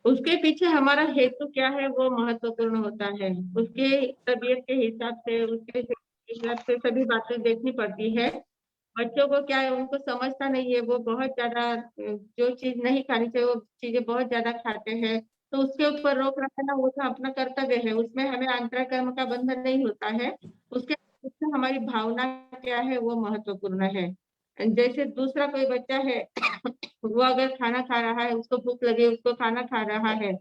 Speaker 2: उसके पीछे हमारा हेतु क्या है वो महत्वपूर्ण होता है। उसके तबीयत के हिसाब से, उसके हिसाब से सभी बातें देखनी पड़ती है। बच्चों को क्या है, उनको समझता नहीं है, वो बहुत ज्यादा जो चीज नहीं खानी चाहिए वो चीजें बहुत ज्यादा खाते हैं, तो उसके ऊपर रोक रखना वो तो अपना कर्तव्य है, उसमें हमें अंतराय कर्म का बंधन नहीं होता है। उससे हमारी भावना क्या है वो महत्वपूर्ण है। जैसे दूसरा कोई बच्चा है वो अगर खाना खा रहा है, उसको भूख लगी, उसको खाना खा रहा है,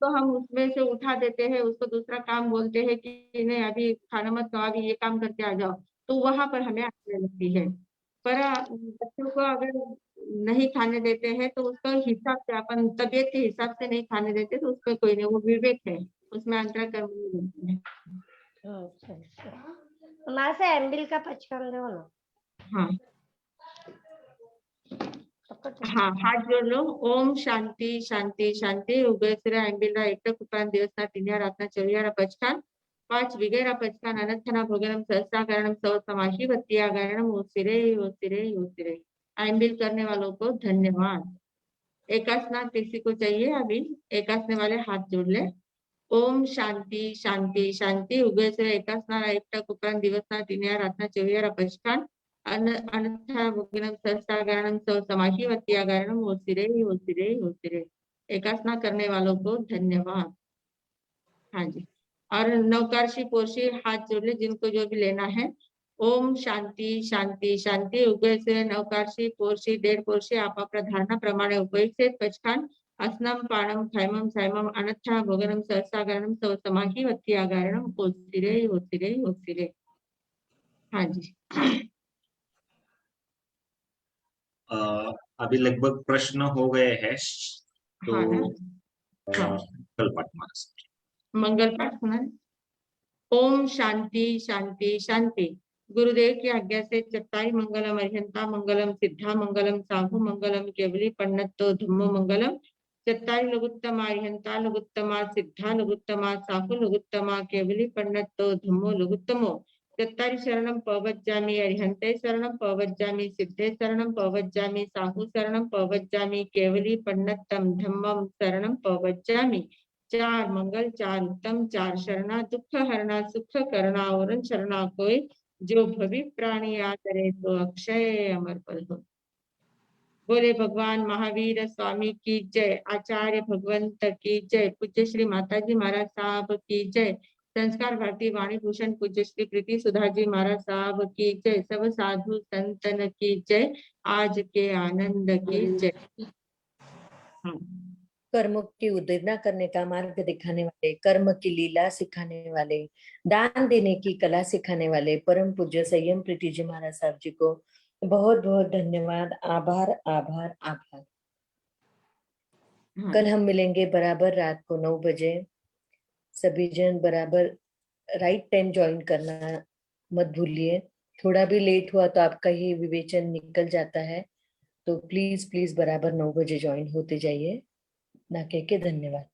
Speaker 2: तो हम उसमें से उठा देते हैं, उसको दूसरा काम बोलते हैं कि नहीं अभी खाना मत खाओ, अभी ये काम करके आ जाओ, तो वहां पर हमें आने लगती है। पर बच्चों को अगर नहीं खाने देते हैं तो उसका हिसाब से, अपन तबीयत के हिसाब से नहीं खाने देते तो उसमें कोई नहीं, वो विवेक है, उसमें अंतरा कर्म नहीं बनते हैं।
Speaker 6: अच्छा अच्छा, हमारे से एमबिल का पचकन दो ना।
Speaker 2: हाँ
Speaker 6: पकड़।
Speaker 2: हाँ, हाथ जोड़ लो। ओम शांति शांति शांति उगयसिर ऐंबिला एकटा कुपान दिवसना टिन्या रातना चौरिया पचकान पांच विगेरा पचकान अनंतना भोगनम सहस्राकरणम सव समाही वत्यागरणम ओसिरे ओसिरे ओसिरे। ऐंबिल करने वालों को धन्यवाद। एकासना किसी को चाहिए अभी? एकासने वाले हाथ जोड़ ले। ओम शांति शांति शांति उगयसिर एकासना एकटा कुपान दिवसना टिन्या रातना चौरिया पचकान अनंथा भोगनम सहस्राकरणम सव समाही वत्यागरणम ओसिरे ओसिरे ओसिरे। एकासना करने वालों को धन्यवाद। हाँ जी, और नवकारशी पोर्शी हाथ जोड़ ले जिनको जो भी लेना है। ओम शांति शांति शांति उगय से नवकारशी पोर्शी 1.5 पोर्शी आपापल्या धारणा प्रमाणे उपयुक्त पचखान असनम पाणम थैमम सैमम अनथा भोगनम सहस्रागरणम सव समाही वत्यागरणम ओसिरे ओसिरे ओसिरे। हाँ जी।
Speaker 4: अभी लगभग प्रश्न हो गए हैं, तो
Speaker 2: हाँ ना? हाँ।
Speaker 4: कल पाठ मारा।
Speaker 2: मंगल पाठ सुना। ओम शांति शांति शांति। गुरुदेव की आज्ञा से चत्ताई मंगलम अर्हंता मंगलम सिद्धा मंगलम साहु मंगलम केवली पन्नतो धम्मो मंगलम। चत्ताई लघुत्तमा अर्हंता लघुत्तमा सिद्धा लघुत्तमा साहु लघुत्तमा केवली पन्नतो धम्मो लघुत्तमो। चत्तारि शरणं पवज्जामि अर्हन्ते शरणं पवज्जामि सिद्धे शरणं पवज्जामि साहु शरणं पवज्जामि केवली पन्नतम धम्मम शरणं पवज्जामि। 4 मंगल 4 उत्तम 4 शरणा दुख हरणा सुख करना और शरणा कोई जो भवि प्राणी आदरे तो अक्षय अमर पद हो। बोले भगवान महावीर स्वामी की जय। आचार्य भगवंत की जय। पूज्य श्री माताजी महाराज साहब की जय। संस्कार भारती वाणी भूषण पूज्य श्री प्रीति सुधा जी महाराज साहब की जय। सब साधु संतन की जय। आज के आनंद की जय।
Speaker 1: कर्मों की उद्दीपना करने का मार्ग दिखाने वाले, कर्म की लीला सिखाने वाले, दान देने की कला सिखाने वाले परम पूज्य संयम प्रीति जी महाराज साहब जी को बहुत बहुत धन्यवाद। आभार आभार आभार। कल हम मिलेंगे बराबर रात को 9 बजे। सभी जन बराबर राइट टाइम ज्वाइन करना मत भूलिए। थोड़ा भी लेट हुआ तो आपका ही विवेचन निकल जाता है, तो प्लीज प्लीज बराबर 9 बजे ज्वाइन होते जाइए। ना कह के धन्यवाद।